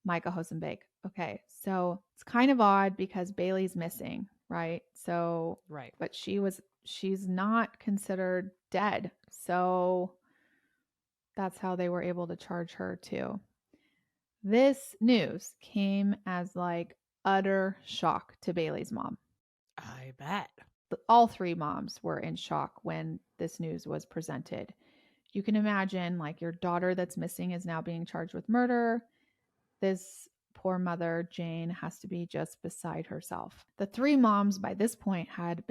Micah Holsonbake. Okay, so it's kind of odd because Baylee's missing, right? So, right. But she's not considered dead. So that's how they were able to charge her too. This news came as like utter shock to Baylee's mom. I bet. All three moms were in shock when this news was presented. You can imagine like your daughter that's missing is now being charged with murder. This poor mother, Jane, has to be just beside herself. The three moms by this point had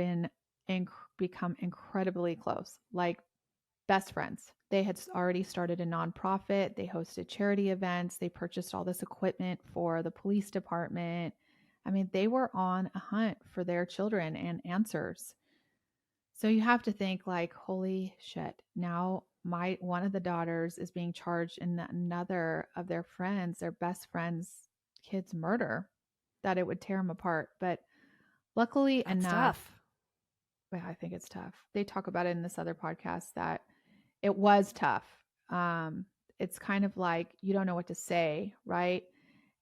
become incredibly close, like best friends. They had already started a nonprofit. They hosted charity events. They purchased all this equipment for the police department. They were on a hunt for their children and answers. So you have to think like, holy shit, now one of the daughters is being charged in another of their friends, their best friend's kid's murder, that it would tear them apart. But luckily That's enough, tough. Yeah, I think it's tough. They talk about it in this other podcast that it was tough. It's kind of like you don't know what to say, right?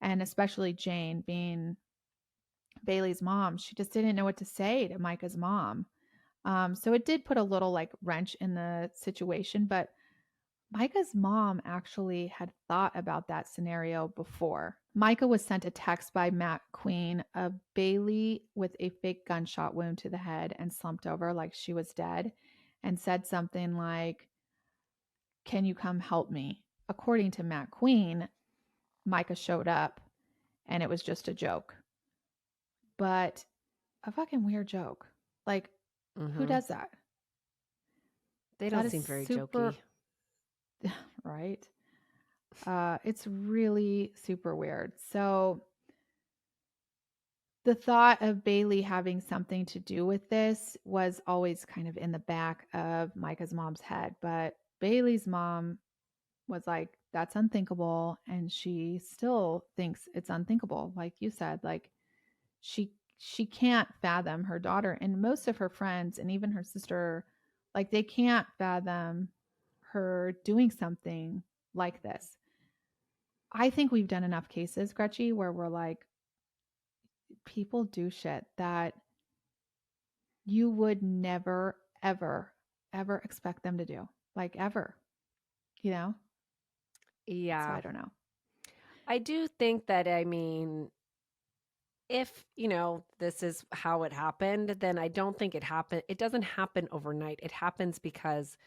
And especially Jane being Baylee's mom, she just didn't know what to say to Micah's mom. So it did put a little like wrench in the situation, but Micah's mom actually had thought about that scenario before. Micah was sent a text by Matt Queen of Baylee with a fake gunshot wound to the head and slumped over like she was dead and said something like, "Can you come help me?" According to Matt Queen, Micah showed up and it was just a joke. But a fucking weird joke. Like, who does that? They don't seem very jokey. Right? It's really super weird. So the thought of Baylee having something to do with this was always kind of in the back of Micah's mom's head. But Baylee's mom was like, that's unthinkable. And she still thinks it's unthinkable. Like you said, like she can't fathom her daughter, and most of her friends and even her sister, like, they can't fathom her doing something like this. I think we've done enough cases, Gretchen, where we're like, people do shit that you would never, ever, ever expect them to do. Like, ever, you know? So Yeah. I don't know. I do think that, I mean, if, this is how it happened, then I don't think it doesn't happen overnight. It happens because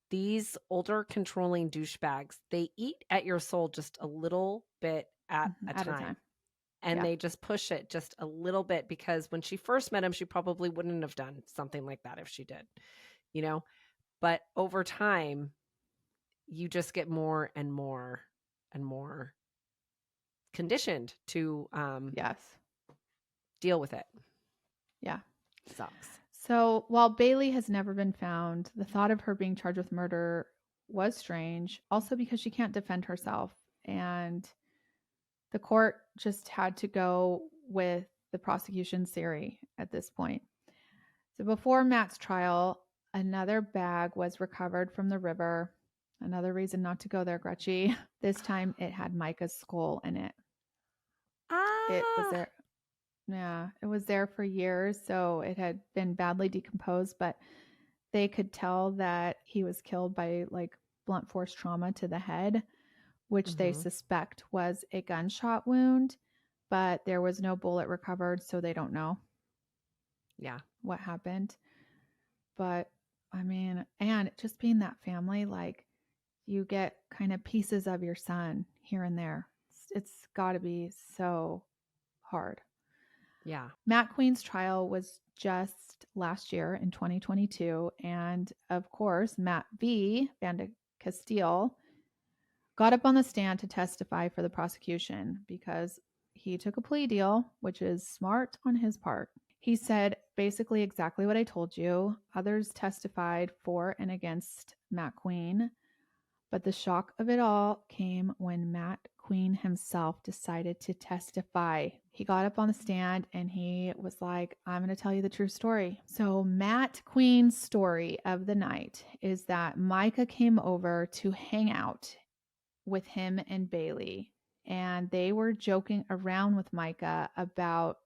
these older controlling douchebags, they eat at your soul just a little bit at a At a time. time. And they just push it just a little bit, because when she first met him, she probably wouldn't have done something like that if she did, but over time, you just get more and more and more conditioned to Yes. deal with it. Yeah. Sucks. So while Baylee has never been found, the thought of her being charged with murder was strange, also because she can't defend herself. And the court just had to go with the prosecution's theory at this point. So before Matt's trial, another bag was recovered from the river. Another reason not to go there, Gretchen. This time it had Micah's skull in it. It was there. Yeah, it was there for years, so it had been badly decomposed, but they could tell that he was killed by like blunt force trauma to the head, which they suspect was a gunshot wound, but there was no bullet recovered, so they don't know. Yeah. What happened. But I mean, and just being that family, like, you get kind of pieces of your son here and there. It's got to be so hard. Yeah. Matt Queen's trial was just last year in 2022. And of course, Matt V. Van Castile got up on the stand to testify for the prosecution because he took a plea deal, which is smart on his part. He said basically exactly what I told you. Others testified for and against Matt Queen, but the shock of it all came when Matt Queen himself decided to testify. He got up on the stand and he was like, I'm going to tell you the true story. So Matt Queen's story of the night is that Micah came over to hang out with him and Baylee, and they were joking around with Micah about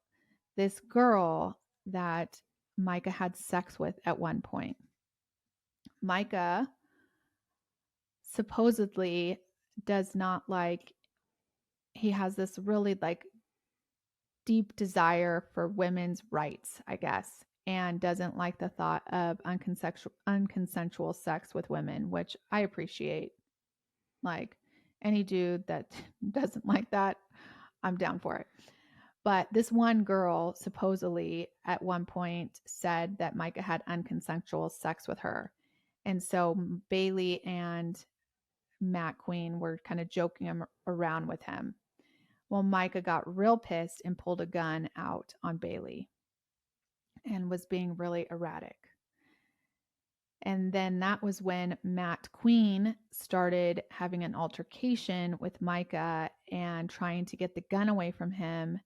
this girl that Micah had sex with at one point. Micah supposedly does not like, he has this really like deep desire for women's rights, I guess, and doesn't like the thought of unconsensual sex with women, which I appreciate. Like, any dude that doesn't like that, I'm down for it. But this one girl supposedly at one point said that Micah had unconsensual sex with her. And so Baylee and Matt Queen were kind of joking around with him. Well, Micah got real pissed and pulled a gun out on Baylee and was being really erratic. And then that was when Matt Queen started having an altercation with Micah and trying to get the gun away from him.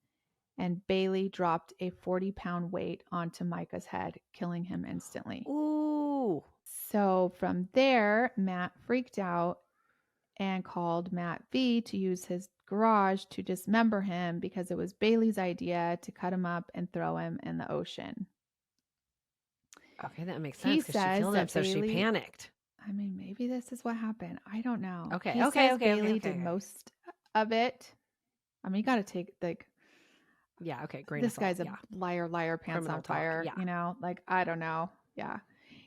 And Baylee dropped a 40-pound weight onto Micah's head, killing him instantly. Ooh. So from there, Matt freaked out and called Matt V to use his garage to dismember him because it was Baylee's idea to cut him up and throw him in the ocean. Okay, that makes He sense because she says killed him, that so she Baylee, panicked. I mean, maybe this is what happened. I don't know. Okay, He okay, says okay, Baylee okay, did okay. most of it. I mean, you got to take, like, yeah, okay, grain this of salt. Guy's a liar, pants Criminal on fire, talk, yeah. like, I don't know. Yeah.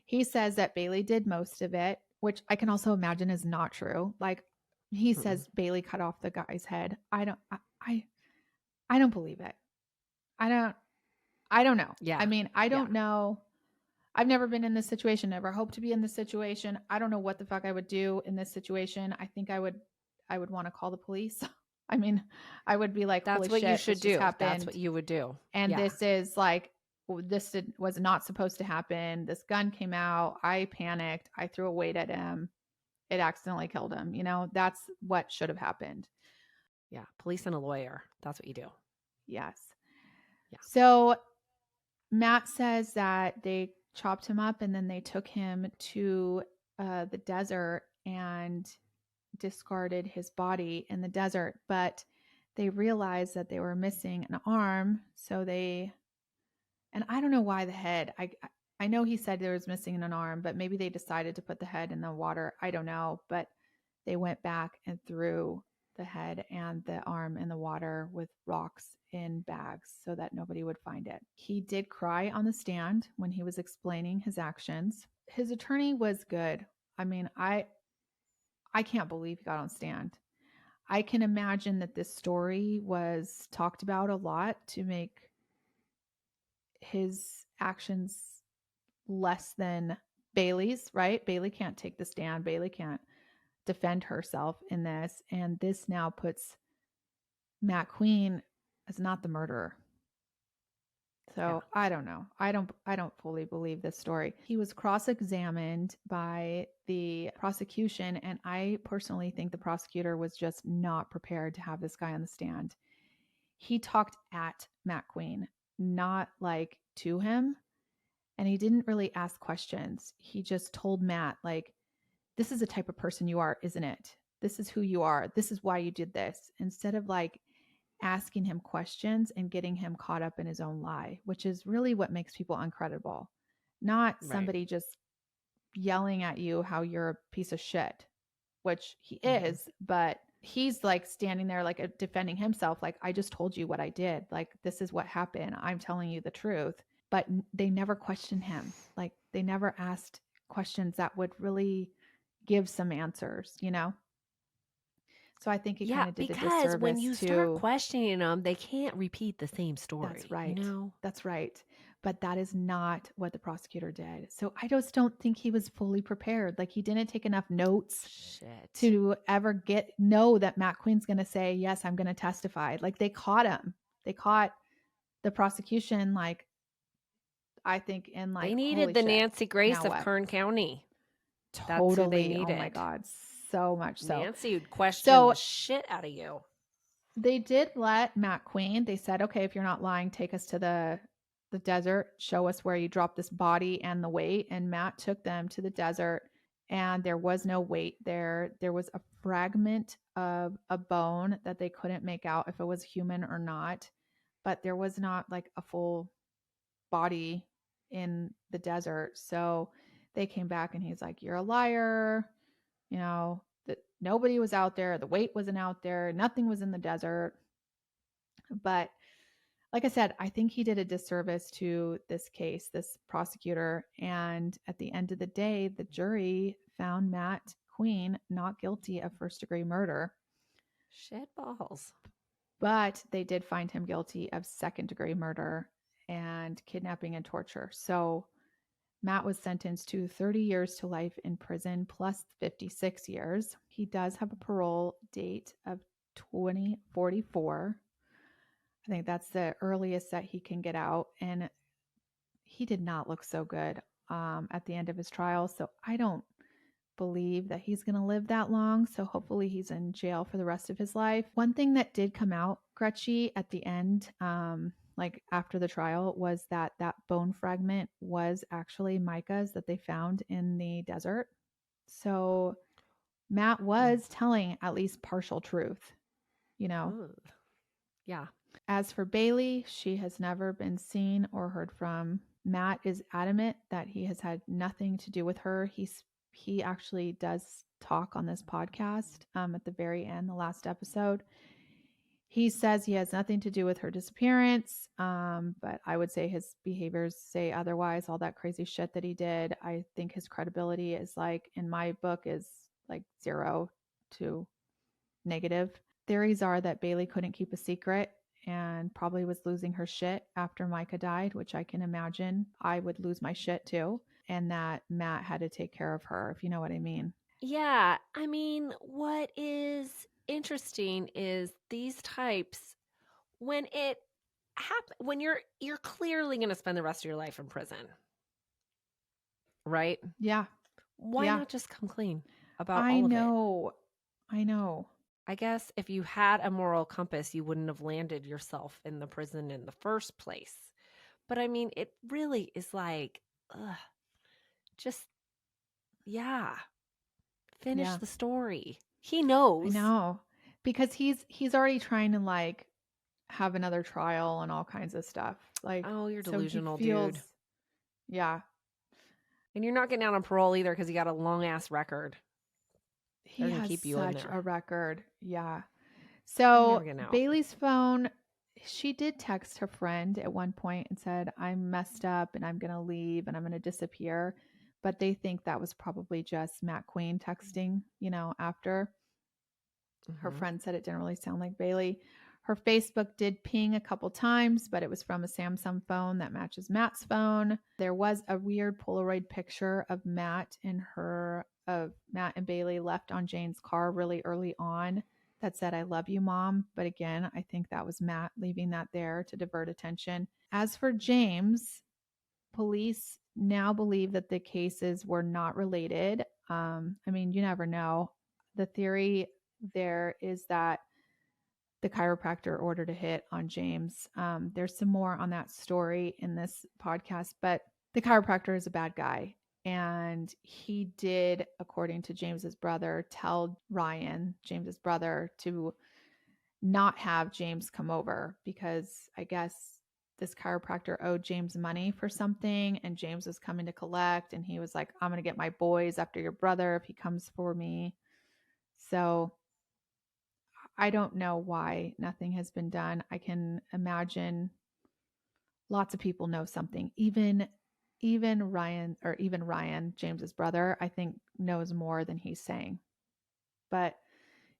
He says that Baylee did most of it, which I can also imagine is not true. Like, he says Baylee cut off the guy's head. I don't believe it. I don't know. Yeah. I mean, I don't know. I've never been in this situation, never hope to be in this situation. I don't know what the fuck I would do in this situation. I think I would want to call the police. I mean, I would be like, that's holy what shit, you should do. That's what you would do. And this is like, was not supposed to happen. This gun came out. I panicked. I threw a weight at him. It accidentally killed him. That's what should have happened. Yeah. Police and a lawyer. That's what you do. Yes. Yeah. So Matt says that they chopped him up and then they took him to the desert and discarded his body in the desert, but they realized that they were missing an arm. So and I don't know why the head, I know he said there was missing an arm, but maybe they decided to put the head in the water. I don't know, but they went back and threw the head and the arm in the water with rocks in bags so that nobody would find it. He did cry on the stand when he was explaining his actions. His attorney was good. I mean, I can't believe he got on stand. I can imagine that this story was talked about a lot to make his actions less than Baylee's, right? Baylee can't take the stand. Baylee can't defend herself in this. And this now puts Matt Queen as not the murderer. So I don't know. I don't fully believe this story. He was cross-examined by the prosecution, and I personally think the prosecutor was just not prepared to have this guy on the stand. He talked at Matt Queen, not like to him, and he didn't really ask questions. He just told Matt, like, this is the type of person you are, isn't it? This is who you are. This is why you did this. Instead of like asking him questions and getting him caught up in his own lie, which is really what makes people uncredible. Not somebody just yelling at you how you're a piece of shit, which he is, but he's like standing there like defending himself, like, I just told you what I did. Like, this is what happened. I'm telling you the truth. But they never questioned him. Like, they never asked questions that would really give some answers, you know? So I think it kind of did a disservice because when you start questioning them, they can't repeat the same story. That's right. You know? That's right. But that is not what the prosecutor did. So I just don't think he was fully prepared. Like, he didn't take enough notes to ever know that Matt Queen's going to say, yes, I'm going to testify. Like, they caught him. They caught the prosecution, like, I think in like, they needed the Nancy Grace of Kern County. Totally. That's who they needed. Oh my God. So much so. Nancy would question the shit out of you. They did let Matt Queen, they said, okay, if you're not lying, take us to the desert, show us where you dropped this body and the weight. And Matt took them to the desert, and there was no weight there. There was a fragment of a bone that they couldn't make out if it was human or not, but there was not like a full body in the desert. So they came back and he's like, you're a liar. You know, that nobody was out there. The weight wasn't out there. Nothing was in the desert. But like I said, I think he did a disservice to this case, this prosecutor. And at the end of the day, the jury found Matt Queen not guilty of first-degree murder. Shit balls. But they did find him guilty of second-degree murder and kidnapping and torture. So Matt was sentenced to 30 years to life in prison plus 56 years. He does have a parole date of 2044. I think that's the earliest that he can get out. And he did not look so good at the end of his trial. So I don't believe that he's going to live that long. So hopefully he's in jail for the rest of his life. One thing that did come out, Gretchen, at the end, like after the trial, was that bone fragment was actually Micah's that they found in the desert. So Matt was telling at least partial truth, you know? Ooh. Yeah. As for Baylee, she has never been seen or heard from. Matt is adamant that he has had nothing to do with her. He actually does talk on this podcast at the very end, the last episode. He says he has nothing to do with her disappearance, but I would say his behaviors say otherwise. All that crazy shit that he did, I think his credibility is like, in my book, is like 0 to negative. Theories are that Baylee couldn't keep a secret and probably was losing her shit after Micah died, which I can imagine I would lose my shit too, and that Matt had to take care of her, if you know what I mean. Yeah, I mean, what is interesting is these types, when it happens, when you're clearly going to spend the rest of your life in prison, right? Yeah. Why not just come clean about all of it? I know. I guess if you had a moral compass, you wouldn't have landed yourself in the prison in the first place. But I mean, it really is like, just, finish the story. He knows. I know. Because he's already trying to like have another trial and all kinds of stuff. Like, oh, you're so delusional, he feels, dude. Yeah. And you're not getting out on parole either because you got a long ass record. He has keep you in such there. a record. Yeah. So out. Bailey's phone, she did text her friend at one point and said, I'm messed up and I'm going to leave and I'm going to disappear. But they think that was probably just Matt Queen texting, after. Her friend said it didn't really sound like Baylee. Her Facebook did ping a couple times, but it was from a Samsung phone that matches Matt's phone. There was a weird Polaroid picture of Matt and Baylee left on Jane's car really early on that said, I love you, Mom. But again, I think that was Matt leaving that there to divert attention. As for James, police now believe that the cases were not related. I mean, you never know. The theory there is that the chiropractor ordered a hit on James. There's some more on that story in this podcast, but the chiropractor is a bad guy. And he did, according to James's brother, tell Ryan, James's brother, to not have James come over because I guess this chiropractor owed James money for something and James was coming to collect. And he was like, I'm going to get my boys after your brother if he comes for me. So I don't know why nothing has been done. I can imagine lots of people know something. Even Ryan, James's brother, I think knows more than he's saying. But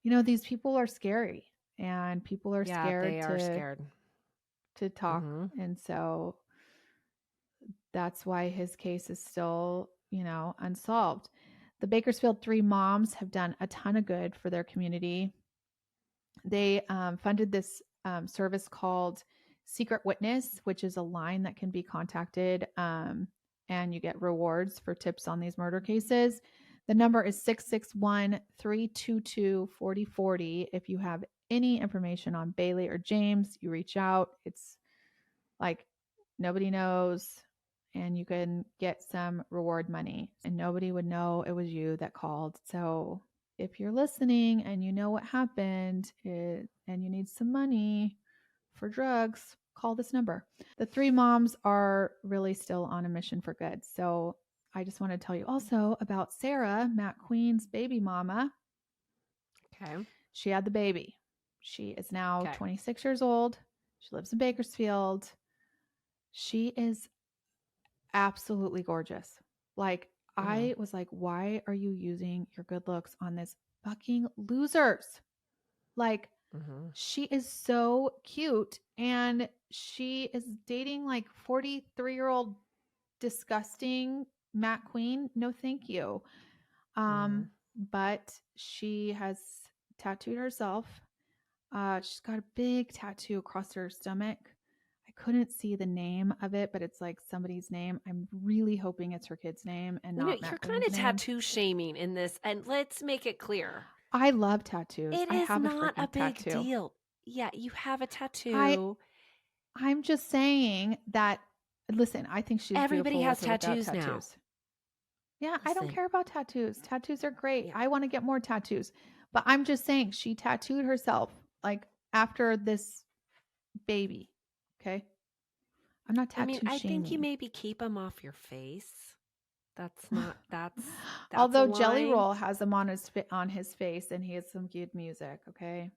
these people are scary and people are scared to talk. And so that's why his case is still, unsolved. The Bakersfield 3 moms have done a ton of good for their community. They funded this service called Secret Witness, which is a line that can be contacted and you get rewards for tips on these murder cases. The number is 661-322-4040. If you have any information on Baylee or James, you reach out. It's like nobody knows, and you can get some reward money, and nobody would know it was you that called. So if you're listening and you know what happened and you need some money for drugs, call this number. The 3 moms are really still on a mission for good. So I just want to tell you also about Sarah, Matt Queen's baby mama. Okay. She had the baby. She is now 26 years old. She lives in Bakersfield. She is absolutely gorgeous. Like, I was like, why are you using your good looks on this fucking losers? Like, she is so cute and she is dating like 43-year-old disgusting Matt Queen. No, thank you. But she has tattooed herself. She's got a big tattoo across her stomach. I couldn't see the name of it, but it's like somebody's name. I'm really hoping it's her kid's name and not Matt you're Queen's kind of name. tattoo shaming in this, and let's make it clear. I love tattoos. It is not a big deal. Yeah, you have a tattoo. I'm just saying that. Listen, I think she's everybody beautiful has with or tattoos without now. Tattoos. Yeah, I don't care about tattoos. Tattoos are great. I want to get more tattoos. But I'm just saying she tattooed herself like after this baby. Okay. I'm not tattoo shaming. I think you maybe keep them off your face. That's Although Jelly Roll has them on his face and he has some good music, okay?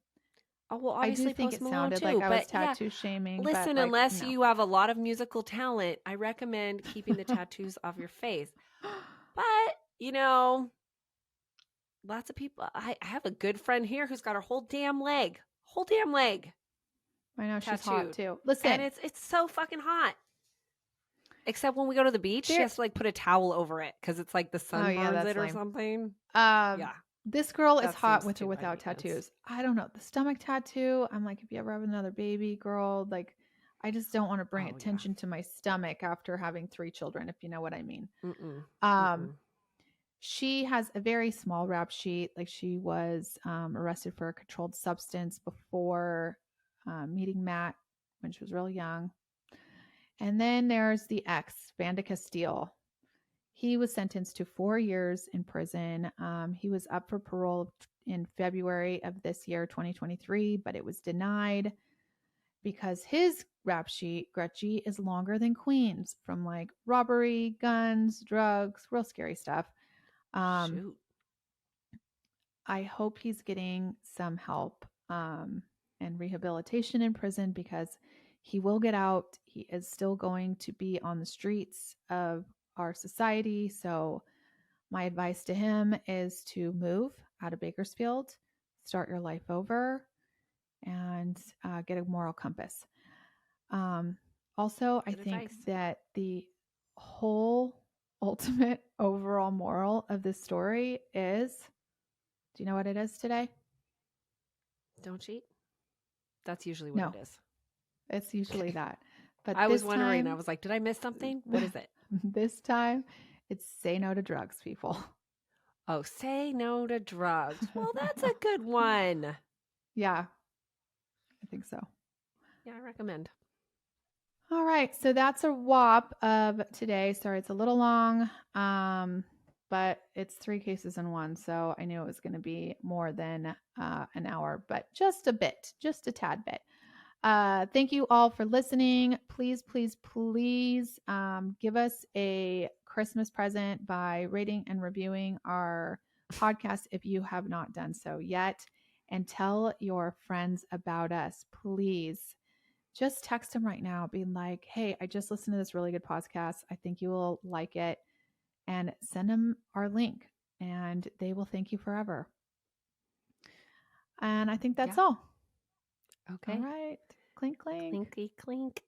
Oh, well, obviously I do think Post it Malone sounded too, like I was tattoo shaming. Listen, but unless you have a lot of musical talent, I recommend keeping the tattoos off your face. But, lots of people, I have a good friend here who's got her whole damn leg. I know, tattooed. She's hot too. Listen. And it's so fucking hot. Except when we go to the beach, she has to like put a towel over it because it's like the sun burns it or something. Yeah. This girl is hot with or without tattoos. I don't know. The stomach tattoo, I'm like, if you ever have another baby girl, like, I just don't want to bring attention to my stomach after having 3 children, if you know what I mean. She has a very small rap sheet. Like she was arrested for a controlled substance before meeting Matt when she was real young. And then there's the ex, Vanda Castile. He was sentenced to 4 years in prison. He was up for parole in February of this year, 2023, but it was denied because his rap sheet, Gretchen, is longer than Queen's, from like robbery, guns, drugs, real scary stuff. Shoot. I hope he's getting some help and rehabilitation in prison, because he will get out. He is still going to be on the streets of our society. So my advice to him is to move out of Bakersfield, start your life over, and get a moral compass. Also, I think that the whole ultimate overall moral of this story is, do you know what it is today? Don't cheat. That's usually what it is. It's usually that. But I was wondering, I was like, did I miss something? What is it? This time, it's say no to drugs, people. Oh, say no to drugs. Well, that's a good one. Yeah, I think so. Yeah, I recommend. All right, so that's a whop of today. Sorry, it's a little long, but it's 3 cases in one, so I knew it was going to be more than an hour, but just a bit, just a tad bit. Thank you all for listening. Please, please, please give us a Christmas present by rating and reviewing our podcast if you have not done so yet. And tell your friends about us, please. Just text them right now, being like, hey, I just listened to this really good podcast. I think you will like it. And send them our link, and they will thank you forever. And I think that's all. Okay. All right. Clink, clink. Clinky, clink.